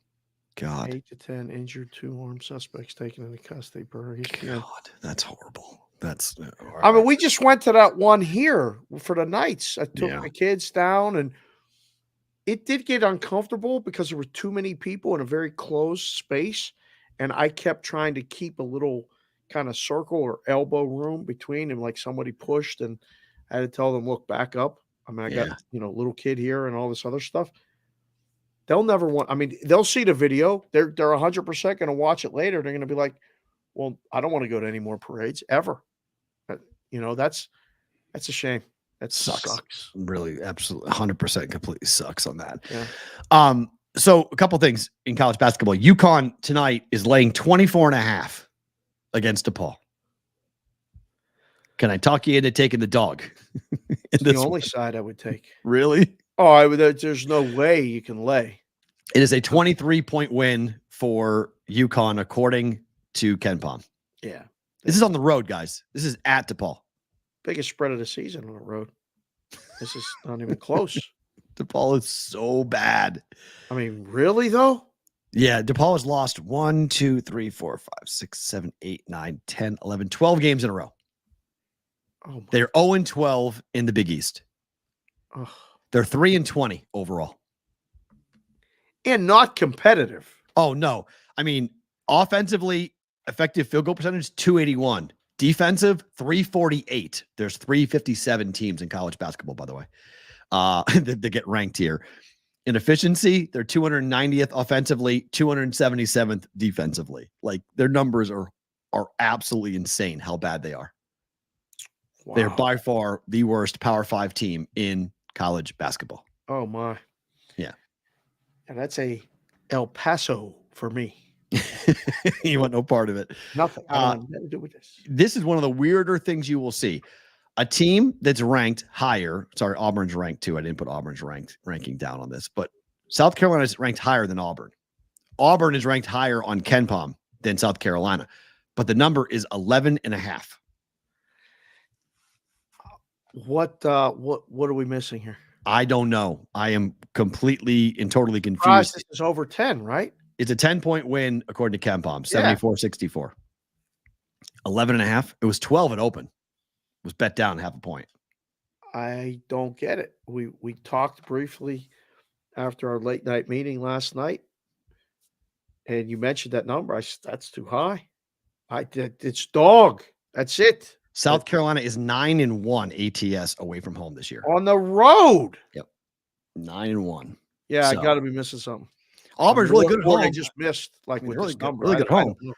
God. 8 to 10 injured, 2 armed suspects taken into custody per ESPN. God, that's horrible. That's. I mean, we just went to that one here for the Knights. I took my kids down, and it did get uncomfortable because there were too many people in a very closed space, and I kept trying to keep a little kind of circle or elbow room between them, like somebody pushed, and I had to tell them, look, back up. I mean, I got, little kid here and all this other stuff. They'll never want, I mean, they'll see the video. They're 100% going to watch it later. They're going to be like, well, I don't want to go to any more parades ever. That's a shame. That sucks. Really, absolutely, 100% completely sucks on that. Yeah. So a couple things in college basketball. UConn tonight is laying 24.5 against DePaul. Can I talk you into taking the dog? It's the only side I would take. Really? Oh, there's no way you can lay. It is a 23-point win for UConn, according to Ken Palm. Yeah. This is on the road, guys. This is at DePaul. Biggest spread of the season on the road. This is not even close. DePaul is so bad. I mean, really, though? Yeah, DePaul has lost 1, 2, 3, 4, 5, 6, 7, 8, 9, 10, 11, 12 games in a row. Oh, they're 0-12 in the Big East. Oh. They're 3-20 overall. And not competitive. Oh, no. I mean, offensively, effective field goal percentage, 281. Defensive, 348. There's 357 teams in college basketball, by the way, that get ranked here. In efficiency, they're 290th offensively, 277th defensively. Like, their numbers are absolutely insane how bad they are. Wow. They're by far the worst Power 5 team in college basketball. Oh, my. Yeah. And that's a El Paso for me. You want no part of it. Nothing. I don't want nothing to do with this. This is one of the weirder things you will see. A team that's ranked higher. Sorry, Auburn's ranked too. I didn't put Auburn's ranking down on this, but South Carolina is ranked higher than Auburn. Auburn is ranked higher on Ken Palm than South Carolina, but the number is 11.5. What are we missing here? I don't know. I am completely and totally Surprised confused. this is over 10, right? It's a 10-point win according to KenPom, Yeah. 74-64. 11.5. It was 12 at open. It was bet down half a point. I don't get it. We talked briefly after our late night meeting last night, and you mentioned that number. I said, that's too high. It's dog. That's it. South Carolina is 9-1 ATS away from home this year. On the road. 9-1. Yeah, I So- got to be missing something. Auburn's really good at Or home. they just missed with really this good, number. really good at I home. don't know.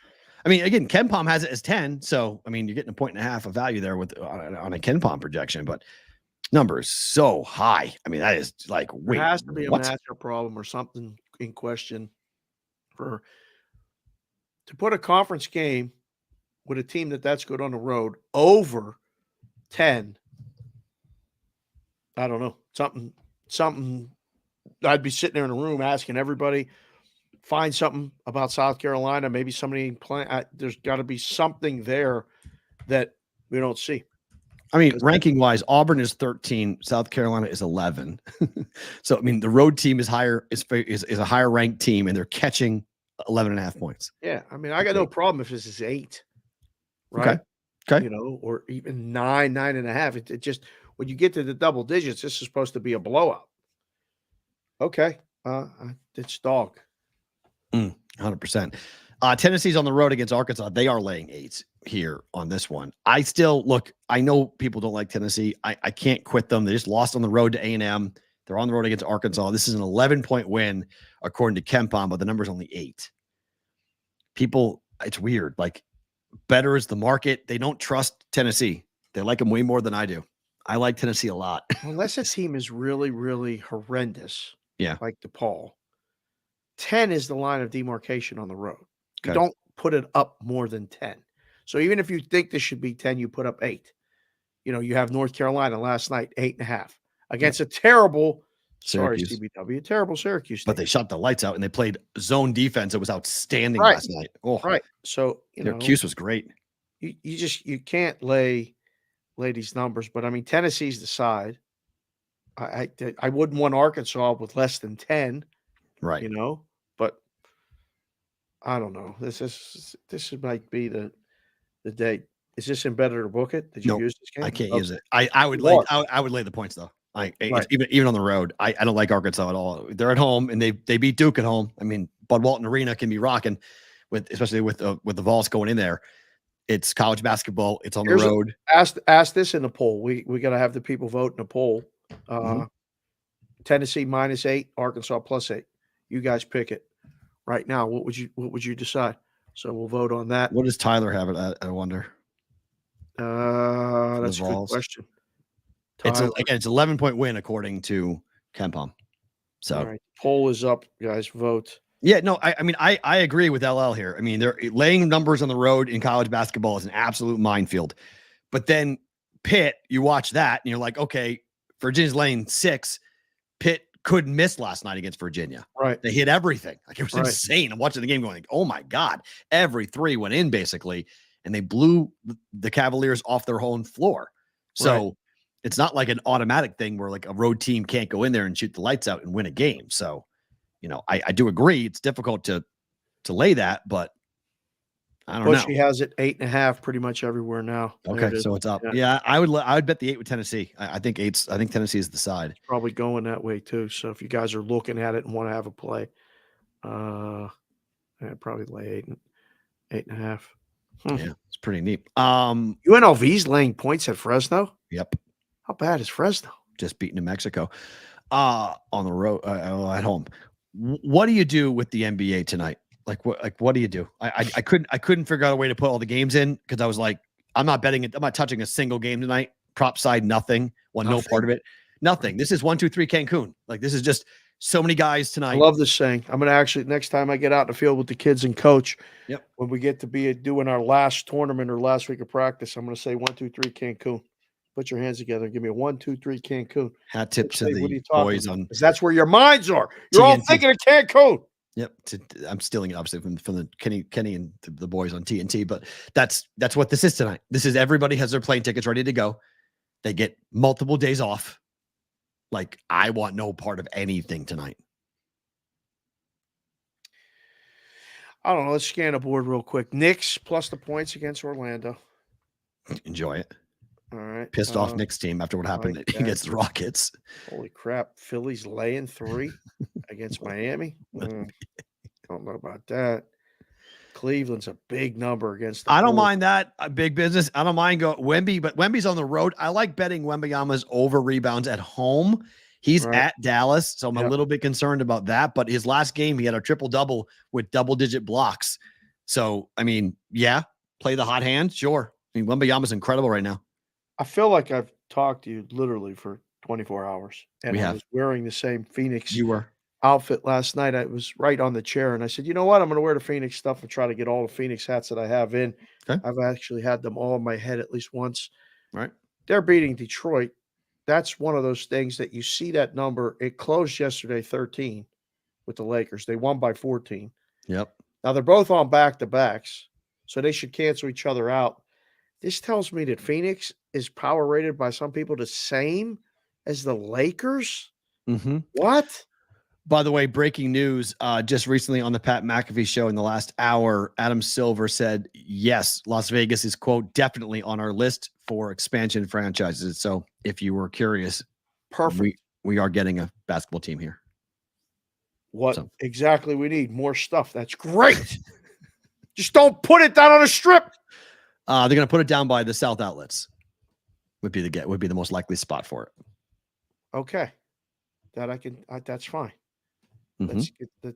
I mean, again, KenPom has it as 10. So, I mean, you're getting 1.5 of value there with on a KenPom projection, but number is so high. I mean, that is like, wait, There has to be a what? matchup problem or something in question to put a conference game with a team that's good on the road over 10. I don't know. Something I'd be sitting there in a room asking everybody, find something about South Carolina, maybe somebody playing. There's got to be something there that we don't see. I mean, ranking wise, Auburn is 13, South Carolina is 11. So, I mean, the road team is higher, is a higher ranked team, and they're catching 11.5 points. Yeah. I mean, I got no problem if this is 8, right? Okay. You know, or even 9, 9.5. It just, when you get to the double digits, this is supposed to be a blowout. Okay. It's dog. 100%. Tennessee's on the road against Arkansas. They are laying 8 here on this one. I still look, I know people don't like Tennessee. I can't quit them. They just lost on the road to A&M. They're on the road against Arkansas. This is an 11-point win according to KenPom, but the number's only 8. People, it's weird. Like, better is the market. They don't trust Tennessee. They like them way more than I do. I like Tennessee a lot. Unless a team is really, really horrendous. Yeah. Like DePaul. 10 is the line of demarcation on the road. You Okay. don't put it up more than 10. So even if you think this should be 10, you put up 8. You know, you have North Carolina last night, 8.5 against a terrible, Syracuse. sorry, CBW, terrible Syracuse team. But they shut the lights out and they played zone defense. It was outstanding last night. Oh, Right. So, you know, Syracuse was great. you can't lay these numbers, but I mean, Tennessee's the side. I wouldn't want Arkansas with less than 10, Right. you know, but I don't know. This might be the day. Is this in better to book it? Did you Nope, use this game? I can't Okay. use it. I would What? I would lay the points though. Like Right. even on the road, I don't like Arkansas at all. They're at home and they beat Duke at home. I mean, Bud Walton Arena can be rocking especially with the Vols going in there. It's college basketball. It's on the road. Ask this in the poll. We got to have the people vote in the poll. Tennessee -8, Arkansas +8. You guys pick it right now. What would you decide? So we'll vote on that. What does Tyler have it at? I wonder. That's a good Vols. question. It's Tyler. it's 11-point win according to KenPom. So All right. Poll is up, guys. Vote. yeah, no, I mean, I agree with LL here. I mean, they're laying numbers on the road in college basketball is an absolute minefield. But then Pitt, you watch that and you're like, okay, Virginia's laying 6. Pitt couldn't miss last night against Virginia. Right. They hit everything. Like, it was Right. insane. I'm watching the game going, like, oh my God, every 3 went in basically. And they blew the Cavaliers off their own floor. So it's not like an automatic thing where like a road team can't go in there and shoot the lights out and win a game. So, you know, I do agree it's difficult to lay that, but I don't know. Bushy has it 8.5 pretty much everywhere now. There Okay, it is. so it's up. Yeah. Yeah, I would bet the 8 with Tennessee. I think Tennessee is the side. Probably going that way too. So if you guys are looking at it and want to have a play, I'd probably lay 8.5. Yeah, it's pretty neat. UNLV's laying points at Fresno. Yep, How bad is Fresno? just beating New Mexico on the road at home. What do you do with the NBA tonight? What do you do? I couldn't figure out a way to put all the games in because I was like, I'm not betting it. I'm not touching a single game tonight. Prop side, nothing. No part of it. Nothing. This is 1, 2, 3 Cancun. Like, this is just so many guys tonight. I love this saying. I'm going to actually, next time I get out in the field with the kids and coach, Yep. when we get to be doing our last tournament or last week of practice, I'm going to say 1, 2, 3 Cancun. Put your hands together and give me a 1, 2, 3 Cancun. Hat tip to What are the you talking boys about? on. 'Cause that's where your minds are. You're all TNT. thinking of Cancun. Yep, I'm stealing it obviously from the Kenny and the boys on TNT, but that's what this is tonight. This is everybody has their plane tickets ready to go. They get multiple days off. Like, I want no part of anything tonight. I don't know. Let's scan the board real quick. Knicks plus the points against Orlando. Enjoy it. All right. Pissed off Knicks team after what happened against the Rockets. Holy crap. Philly's laying 3 against Miami. Don't know about that. Cleveland's a big number against the I don't board. mind that. Big business. I don't mind Wemby, but Wemby's on the road. I like betting Wembanyama's over rebounds at home. He's at Dallas, so I'm a little bit concerned about that. But his last game, he had a triple-double with double-digit blocks. So, I mean, yeah, play the hot hand, sure. I mean, Wembanyama's incredible right now. I feel like I've talked to you literally for 24 hours. And I was wearing the same Phoenix outfit last night. I was right on the chair, and I said, you know what? I'm going to wear the Phoenix stuff and try to get all the Phoenix hats that I have in. Okay. I've actually had them all in my head at least once. Right. They're beating Detroit. That's one of those things that you see that number. It closed yesterday 13 with the Lakers. They won by 14. Yep. Now they're both on back-to-backs, so they should cancel each other out. This tells me that Phoenix is power rated by some people the same as the Lakers. Mm-hmm. What? By the way, breaking news, just recently on the Pat McAfee show in the last hour, Adam Silver said, yes, Las Vegas is, quote, definitely on our list for expansion franchises. So if you were curious, perfect. We are getting a basketball team here. What exactly we need? More stuff. That's great. Just don't put it down on a strip. They're going to put it down by the South outlets. Would be the most likely spot for it. Okay, that's fine. Mm-hmm.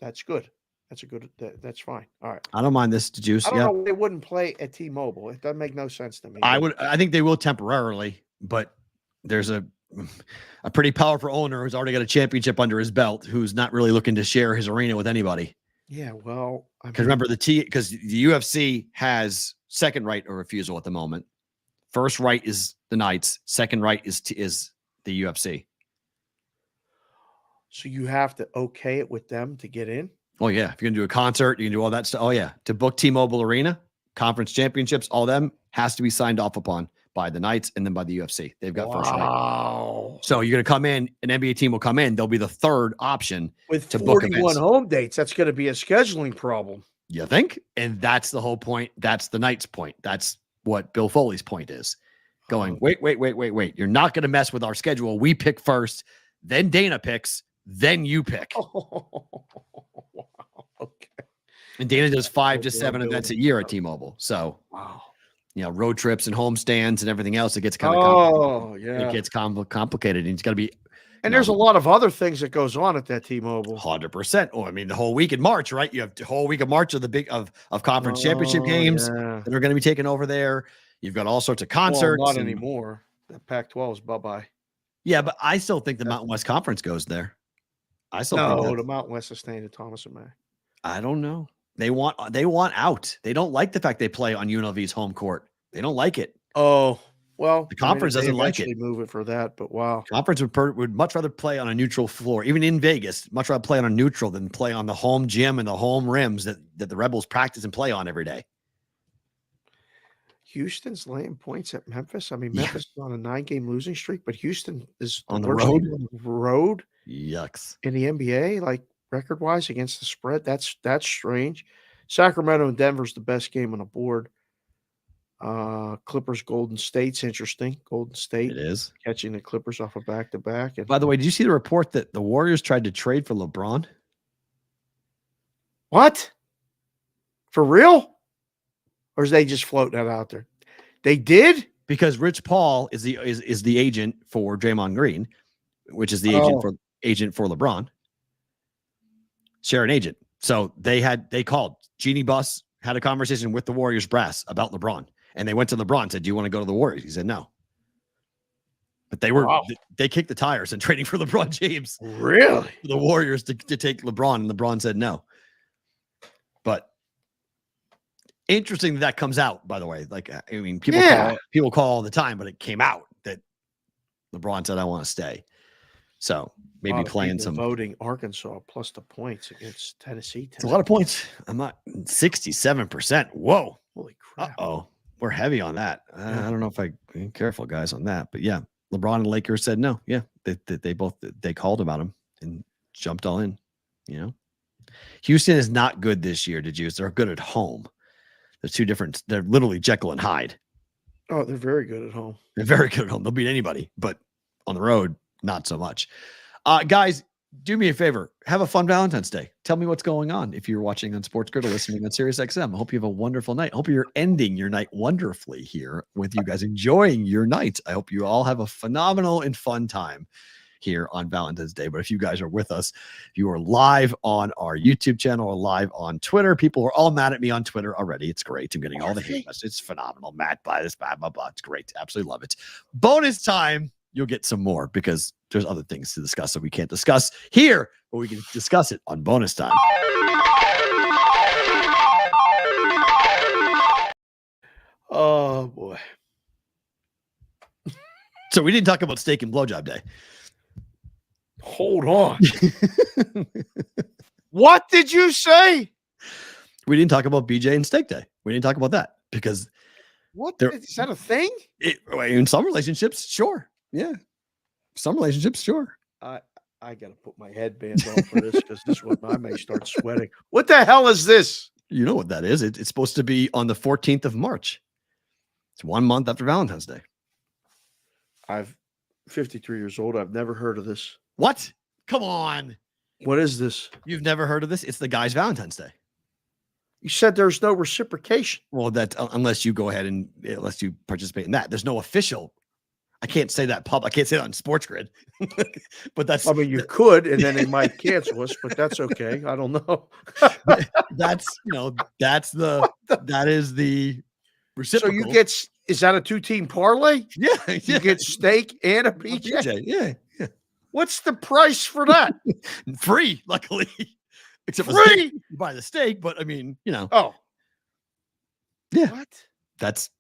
That's good. That's fine. All right. I don't mind this juice. I don't know why they wouldn't play at T-Mobile. It doesn't make no sense to me. I think they will temporarily, but there's a pretty powerful owner who's already got a championship under his belt, who's not really looking to share his arena with anybody. Yeah, well, because remember because the UFC has second right of refusal at the moment. First right is the Knights. Second right is the UFC. So you have to okay it with them to get in? Oh, yeah. If you're going to do a concert, you can do all that stuff. Oh, yeah. To book T-Mobile Arena, conference championships, all them has to be signed off upon by the Knights and then by the UFC. They've got first right. Wow. So you're going to come in, an NBA team will come in. They'll be the third option with to book 41 home dates. That's going to be a scheduling problem. You think? And that's the whole point. That's the Knights' point. That's what Bill Foley's point is. Going, wait. You're not going to mess with our schedule. We pick first, then Dana picks, then you pick. Okay. And Dana does 5 to 7 events a year at T-Mobile. So, road trips and home stands and everything else. It gets kind of complicated. It gets complicated, and it's got to be. And there's a lot of other things that goes on at that T-Mobile. 100%. Oh, I mean, the whole week in March, right? You have the whole week of March of the big of conference championship games that are going to be taken over there. You've got all sorts of concerts. Well, not anymore. The Pac-12 is bye-bye. Yeah, but I still think the Mountain West Conference goes there. I still think the Mountain West is staying at Thomas and Mack. I don't know. They want out. They don't like the fact they play on UNLV's home court. They don't like it. Oh, well, the conference doesn't like it. Move it for that, but wow. Conference would much rather play on a neutral floor, even in Vegas. Much rather play on a neutral than play on the home gym and the home rims that the Rebels practice and play on every day. Houston's laying points at Memphis. I mean, Memphis is on a 9-game losing streak, but Houston is on the road. Yucks. In the NBA, like record-wise against the spread, that's strange. Sacramento and Denver's the best game on the board. Clippers, Golden State's interesting. Golden State, it is catching the Clippers off a back-to-back. And by the way, did you see the report that the Warriors tried to trade for LeBron? What? For real? Or is they just floating that out there? They did? Because Rich Paul is the agent for Draymond Green, which is the agent for LeBron. Share an agent. So they called Jeannie Buss, had a conversation with the Warriors brass about LeBron. And they went to LeBron and said, do you want to go to the Warriors? He said no. But they kicked the tires and trading for LeBron James. Really? The Warriors to take LeBron, and LeBron said no. But interesting that comes out, by the way. Like, I mean, people call all the time, but it came out that LeBron said, I want to stay. So maybe playing some voting Arkansas plus the points against Tennessee. It's a lot of points. I'm not 67%. Whoa. Holy crap. We're heavy on that. I don't know if careful guys on that, but yeah. LeBron and Lakers said no. Yeah, they both called about him and jumped all in. You know, Houston is not good this year. They're good at home. They're two different. They're literally Jekyll and Hyde. Oh, they're very good at home. They're very good at home. They'll beat anybody, but on the road, not so much. Guys, do me a favor. Have a fun Valentine's Day. Tell me what's going on if you're watching on Sports Grid or listening on Sirius XM. I hope you have a wonderful night. I hope you're ending your night wonderfully here with you guys, enjoying your night. I hope you all have a phenomenal and fun time here on Valentine's Day. But if you guys are with us, if you are live on our YouTube channel or live on Twitter, people are all mad at me on Twitter already. It's great. I'm getting all the hate messages. It's phenomenal. Matt, buy this, blah, blah, blah. It's great. Absolutely love it. Bonus time. You'll get some more because there's other things to discuss that we can't discuss here, but we can discuss it on bonus time. Oh, boy. So we didn't talk about steak and blowjob day. Hold on. What did you say? We didn't talk about BJ and steak day. We didn't talk about that because is that a thing? In some relationships, sure. Yeah. Some relationships, sure. I got to put my headband on for this because this one I may start sweating. What the hell is this? You know what that is. It's supposed to be on the 14th of March. It's 1 month after Valentine's Day. I'm 53 years old. I've never heard of this. What? Come on. What is this? You've never heard of this? It's the guy's Valentine's Day. You said there's no reciprocation. Well, that unless you go ahead and unless you participate in that, there's no official. I can't say that I can't say that on Sports Grid, but that's. I mean, you could, and then they might cancel us, but that's okay. I don't know. That is the reciprocal. So is that a 2-team parlay? Yeah, you get steak and a BJ. Yeah. What's the price for that? Free, luckily. Except free. You buy the steak, but I mean, Oh, yeah. What? That's,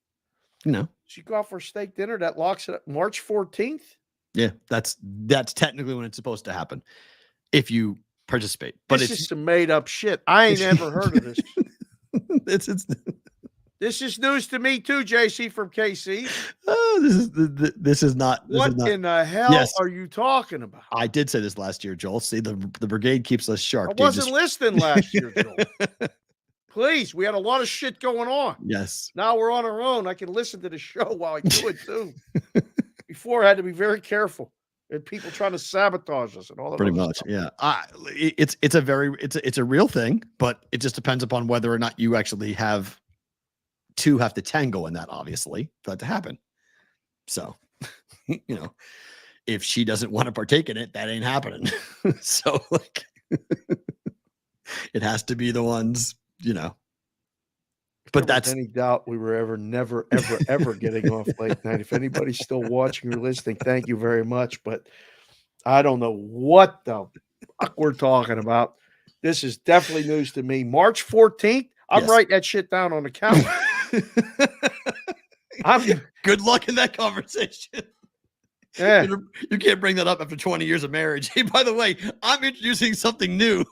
So you go out for steak dinner that locks it up March 14th. Yeah, that's technically when it's supposed to happen if you participate. But it's just some made up shit. I ain't ever heard of this. This is news to me too, JC from KC. Oh, this is not. What in the hell are you talking about? I did say this last year, Joel. See, the brigade keeps us sharp. I wasn't listening last year, Joel. Please, we had a lot of shit going on. Yes. Now we're on our own. I can listen to the show while I do it too. Before I had to be very careful. And people trying to sabotage us and all that. Pretty much, stuff. Yeah. It's a real thing, but it just depends upon whether or not you actually have to tango in that, obviously, for that to happen. So, if she doesn't want to partake in it, that ain't happening. So, it has to be the ones, But that's any doubt we were never, ever getting off late night. If anybody's still watching or listening, thank you very much. But I don't know what the fuck we're talking about. This is definitely news to me. March 14th. I'm writing that shit down on the calendar. Good luck in that conversation. Yeah. You can't bring that up after 20 years of marriage. Hey, by the way, I'm introducing something new.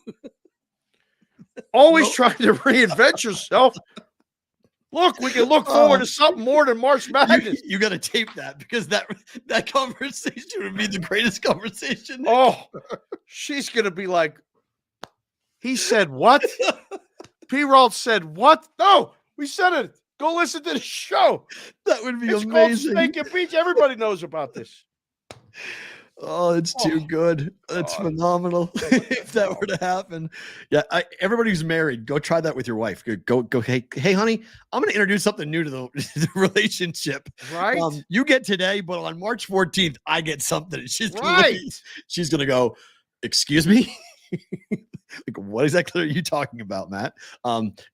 Always trying to reinvent yourself. Look, we can look forward to something more than March Madness. You got to tape that because that conversation would be the greatest conversation. Oh, she's going to be like, he said what? P-Roll said what? No, we said it. Go listen to the show. That would be amazing. Called Steak and Beach. Everybody knows about this. Oh, it's too good. It's phenomenal. If that were to happen. Yeah. Everybody who's married, go try that with your wife. Go. Hey, honey, I'm going to introduce something new to the relationship. Right. You get today, but on March 14th, I get something. She's going to go, excuse me. Like, what exactly are you talking about, Matt?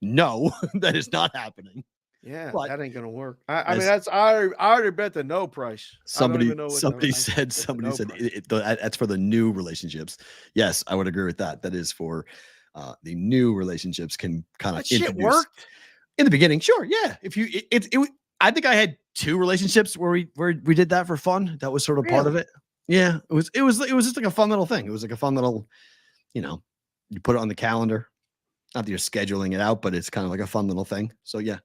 No, that is not happening. Yeah, but that ain't gonna work. I mean, I already bet the no price. Somebody said that's for the new relationships. Yes, I would agree with that. That is for the new relationships can kind of shit worked in the beginning. Sure, yeah. If you I think I had 2 relationships where we did that for fun. That was sort of part of it. Yeah, it was just like a fun little thing. It was like a fun little, you put it on the calendar. Not that you're scheduling it out, but it's kind of like a fun little thing. So yeah.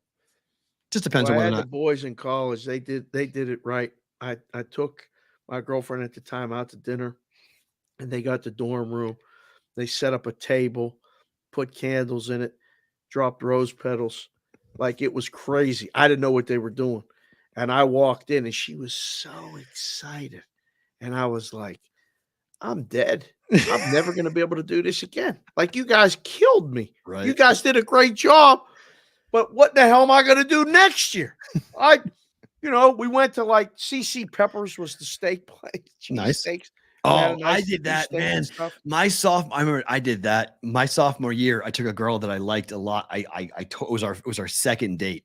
Just depends on whether or not the boys in college they did it right. I took my girlfriend at the time out to dinner, and they got the dorm room. They set up a table, put candles in it, dropped rose petals. Like, it was crazy. I didn't know what they were doing. And I walked in and she was so excited. And I was like, I'm dead. I'm never going to be able to do this again. Like, you guys killed me. Right. You guys did a great job. But what the hell am I going to do next year? We went to like CC Peppers was the steak place. Nice. Steaks. Oh, I did that, man. I remember I did that. My sophomore year, I took a girl that I liked a lot. It was our second date.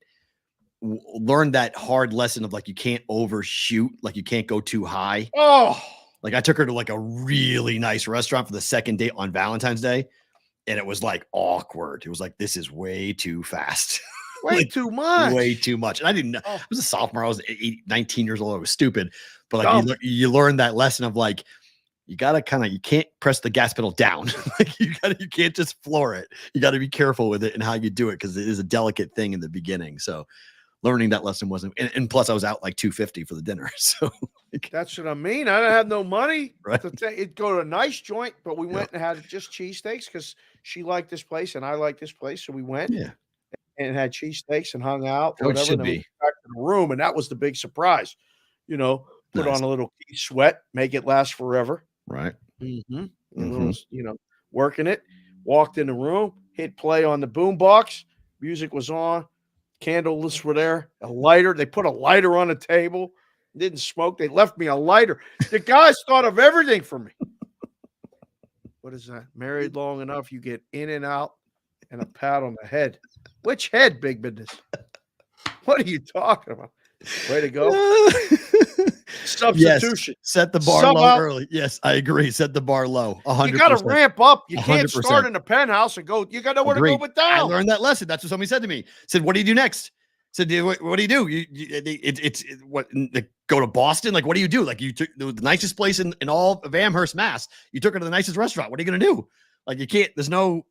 Learned that hard lesson of like, you can't overshoot, like you can't go too high. Oh, like I took her to like a really nice restaurant for the second date on Valentine's Day, and it was like awkward. It was like, this is way too fast. Way too much. Way too much. And I didn't know. I was a sophomore. I was 19 years old. I was stupid. But like you learn that lesson of like, you gotta you can't press the gas pedal down. Like you can't just floor it. You got to be careful with it and how you do it, because it is a delicate thing in the beginning. So learning that lesson wasn't, and plus I was out like $250 for the dinner. So that's what I mean. I didn't have no money. Right. It'd go to a nice joint, but we went and had just cheesesteaks because she liked this place and I liked this place. So we went and had cheesesteaks and hung out. It should be. Back to the room, and that was the big surprise. Put on a little Keith Sweat, make it last forever. Right. Mm-hmm. Little, working it. Walked in the room, hit play on the boombox. Music was on. Candles were there. A lighter. They put a lighter on the table. Didn't smoke. They left me a lighter. The guys thought of everything for me. What is that? Married long enough, you get in and out and a pat on the head. Which head, big business? What are you talking about? Way to go. Substitution. Yes, set the bar low early. Yes, I agree. Set the bar low. 100%. You got to ramp up. You can't 100%. start in the penthouse and go. You got to know where to go with down. I learned that lesson. That's what somebody said to me. Said, "What do you do next?" Said, "What do you do? Go to Boston? Like, what do you do? Like, you took the nicest place in all of Amherst, Mass. You took her to the nicest restaurant. What are you gonna do? Like, you can't. There's no."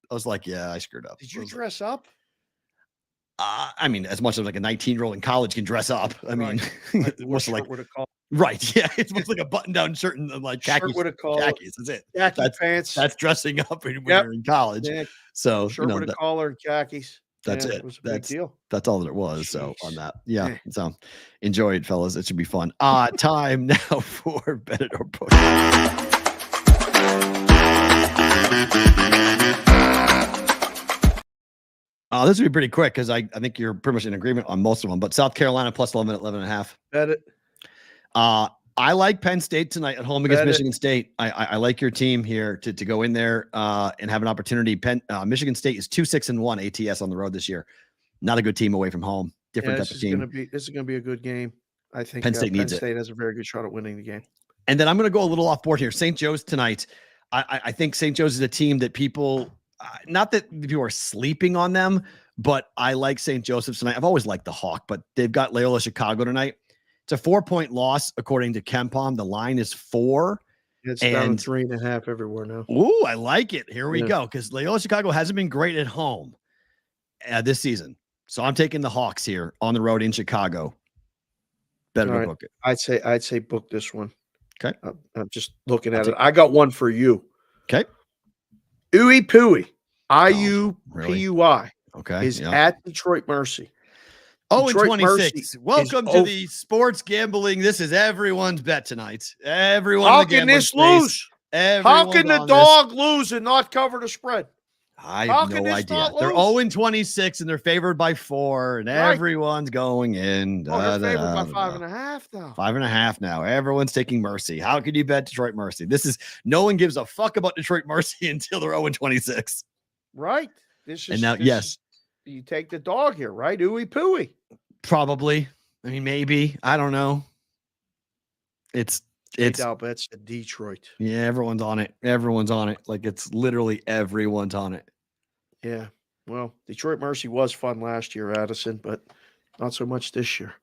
I was like, "Yeah, I screwed up." Did you dress up? I mean, as much as like a 19-year-old in college can dress up. I mean, most like right, yeah, it's most like a button-down shirt and like khakis. Khakis, that's it. Khaki pants. That's dressing up when you're in college. Yeah. So shirt with a collar and khakis. That's it. It was a big deal. That's all that it was. Jeez. So on that, yeah. So enjoy it, fellas. It should be fun. Time now for Bet It or Book It. This would be pretty quick because I think you're pretty much in agreement on most of them. But South Carolina plus 11 at 11.5. Bet it. I like Penn State tonight at home against Michigan State. I like your team here to go in there and have an opportunity. Michigan State is 2-6-1 ATS on the road this year. Not a good team away from home. Different type of team. This is going to be a good game. I think Penn State needs it. Penn State has a very good shot at winning the game. And then I'm going to go a little off board here. St. Joe's tonight. I think St. Joe's is a team that people. Not that people are sleeping on them, but I like St. Joseph's tonight. I've always liked the Hawk, but they've got Loyola Chicago tonight. It's a 4-point loss, according to KenPom. The line is 4. It's down to 3.5 everywhere now. Ooh, I like it. Here we go, because Loyola Chicago hasn't been great at home this season. So I'm taking the Hawks here on the road in Chicago. Better book it. I'd say book this one. Okay. I'm just looking at it. I got one for you. Okay. Ooey Pooey, IUPUI, is at Detroit Mercy. 0-26. Welcome to the sports gambling. This is everyone's bet tonight. Everyone. How can this lose? How can the dog lose and not cover the spread? I have no idea. They're 0-26 and they're favored by 4, and everyone's going in. They're favored by 5.5 now. 5.5 now. Everyone's taking Mercy. How can you bet Detroit Mercy? No one gives a fuck about Detroit Mercy until they're 0-26. Right. This is you take the dog here, right? Ooey Pooey. Probably. I mean, maybe. I don't know. It's bets to Detroit. Yeah, everyone's on it. Everyone's on it. Like, it's literally everyone's on it. Yeah. Well, Detroit Mercy was fun last year, Addison, but not so much this year.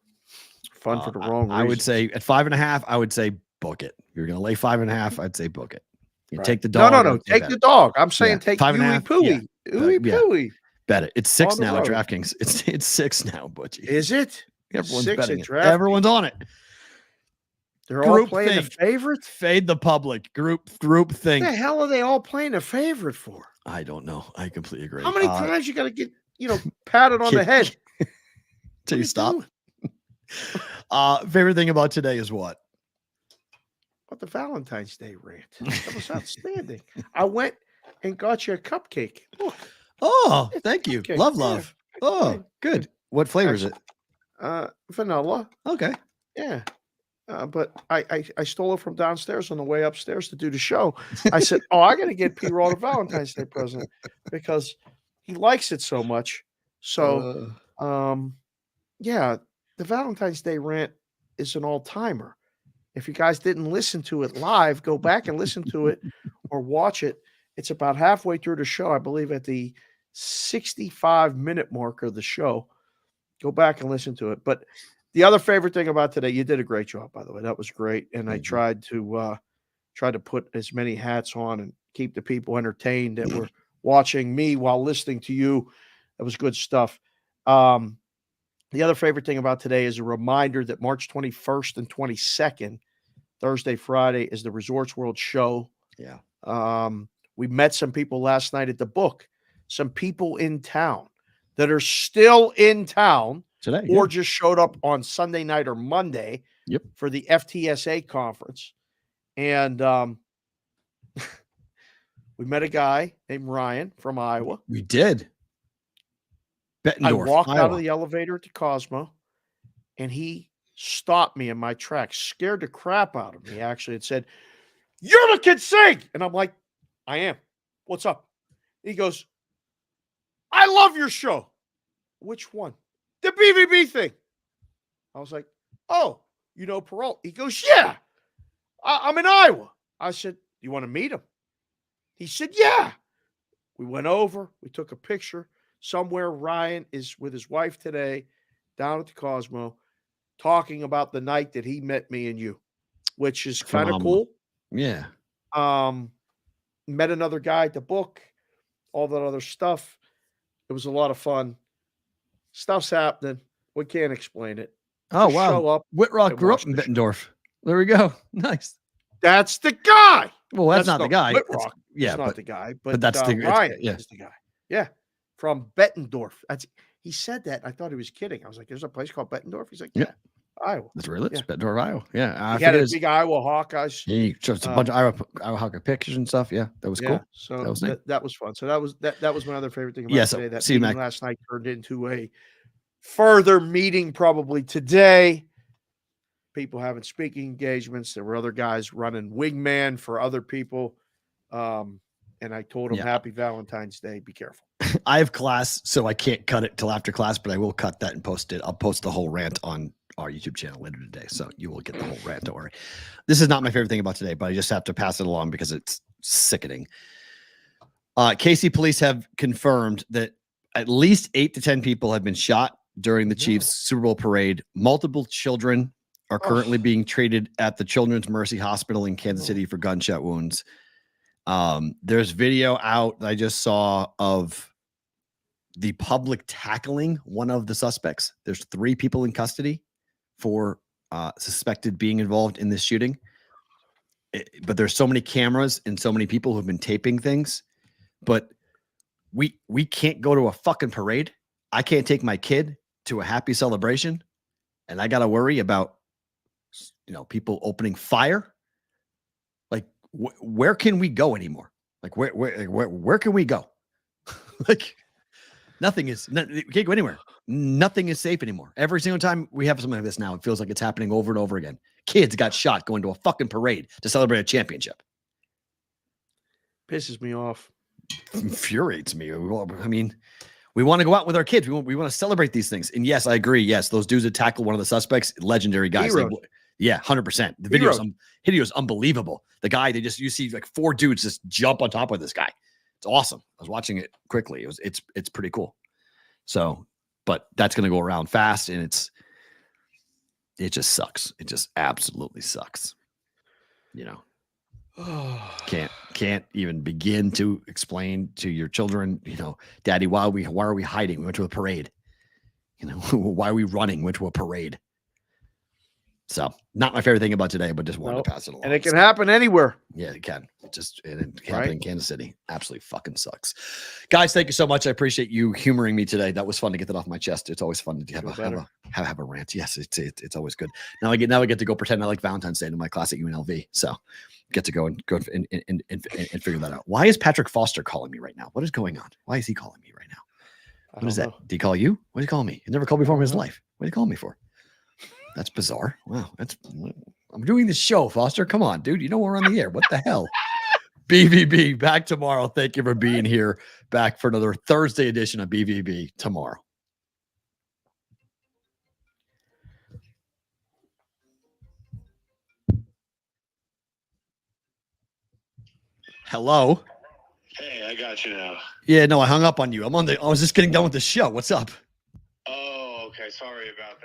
It's fun for the wrong reason. I would say at 5.5, I would say book it. If you're going to lay 5.5, I'd say book it. You take the dog. No. Take the dog. I'm saying take Ooey Pooey. Ooey Pooey. Bet it. It's 6 now at DraftKings. It's 6 now, Butchie. Is it? Everyone's betting it. Everyone's on it. They're all playing the favorite? Fade the public. Group thing. What the hell are they all playing the favorite for? I don't know. I completely agree. How many times you got to get, patted on the head? Till you stop. Favorite thing about today is what? What the Valentine's Day rant. That was outstanding. I went and got you a cupcake. Look. Oh, thank you. Cupcake. Love. Yeah. Oh, good. What flavor is it? Vanilla. Okay. Yeah. But I stole it from downstairs on the way upstairs to do the show. I said, I got to get P-Roll a Valentine's Day present because he likes it so much. So, yeah, the Valentine's Day rant is an all-timer. If you guys didn't listen to it live, go back and listen to it or watch it. It's about halfway through the show, I believe at the 65-minute mark of the show. Go back and listen to it. But the other favorite thing about today, you did a great job, by the way. That was great. And I tried to put as many hats on and keep the people entertained that were watching me while listening to you. That was good stuff. The other favorite thing about today is a reminder that March 21st and 22nd, Thursday, Friday, is the Resorts World show. Yeah. We met some people last night at the book, some people in town that are still in town today, or just showed up on Sunday night or Monday for the FTSA conference. And we met a guy named Ryan from Iowa. We did. Bettendorf, I walked Iowa. out of the elevator to Cosmo, and he stopped me in my tracks, scared the crap out of me, actually, and said, "You're the kid Sig!" And I'm like, "I am. What's up?" He goes, "I love your show." "Which one?" "The BBB thing." I was like, "Oh, you know Peralt?" He goes, "Yeah, I'm in Iowa." I said, "You want to meet him?" He said, "Yeah." We went over. We took a picture. Somewhere Ryan is with his wife today down at the Cosmo talking about the night that he met me and you, which is kind of cool. Yeah. Met another guy at the book, all that other stuff. It was a lot of fun. Stuff's happening. We can't explain it. Oh, Just wow. show up Whitrock grew up in Bettendorf. There we go. Nice. That's the guy. Well, that's not the guy. Whitrock Yeah, is not but the guy, but that's the Ryan yeah. is the guy. Yeah. From Bettendorf. He said that. I thought he was kidding. I was like, "There's a place called Bettendorf?" He's like, "Yeah, Iowa." That's where he lives. Yeah. Bettendorf, Iowa. Yeah. He had a big Iowa Hawkeyes. He showed a bunch of Iowa Hawkeye pictures and stuff. Yeah, that was cool. So that was neat. that was fun. So that was my other favorite thing about Yeah, so today. That see you, meeting Mac. last night turned into a further meeting probably today. People having speaking engagements. There were other guys running wingman for other people. And I told them, "Happy Valentine's Day. Be careful." I have class, so I can't cut it till after class, but I will cut that and post it. I'll post the whole rant on our YouTube channel later today, so you will get the whole rant. Don't worry. This is not my favorite thing about today, but I just have to pass it along because it's sickening. KC police have confirmed that at least 8 to 10 people have been shot during the Chiefs Super Bowl parade. Multiple children are currently being treated at the Children's Mercy Hospital in Kansas City for gunshot wounds. There's video out that I just saw of the public tackling one of the suspects. There's 3 people in custody for suspected being involved in this shooting. But there's so many cameras and so many people who've been taping things. But we can't go to a fucking parade. I can't take my kid to a happy celebration, and I got to worry about people opening fire. Like where can we go anymore? Like where can we go? Like we can't go anywhere. Nothing is safe anymore. Every single time we have something like this now, it feels like it's happening over and over again. Kids got shot going to a fucking parade to celebrate a championship. Pisses me off. Infuriates me. I mean, we want to go out with our kids. We want to celebrate these things. And yes, I agree. Yes, those dudes that tackle one of the suspects, legendary guys. Like, yeah, 100%. The video is unbelievable. The guy, you see like 4 dudes just jump on top of this guy. It's awesome. I was watching it quickly. It's pretty cool. So, but that's going to go around fast, and it just sucks. It just absolutely sucks. Can't even begin to explain to your children, Daddy, why are we hiding? We went to a parade. Why are we running? Went to a parade. So not my favorite thing about today, but just wanted Nope. to pass it along. And it can happen anywhere. Yeah, it can. It can Right. happen in Kansas City. Absolutely fucking sucks. Guys, thank you so much. I appreciate you humoring me today. That was fun to get that off my chest. It's always fun to have a rant. Yes, it's always good. Now I get to go pretend I like Valentine's Day in my class at UNLV. So get to go and figure that out. Why is Patrick Foster calling me right now? What is going on? Why is he calling me right now? What is that? Did he call you? What did he call me? He never called me before in his life. What did he call me for? That's bizarre. Wow. I'm doing this show, Foster. Come on, dude. You know we're on the air. What the hell? BVB back tomorrow. Thank you for being here. Back for another Thursday edition of BVB tomorrow. Hello. Hey, I got you now. Yeah, no, I hung up on you. I was just getting done with the show. What's up? Oh, okay. Sorry about that.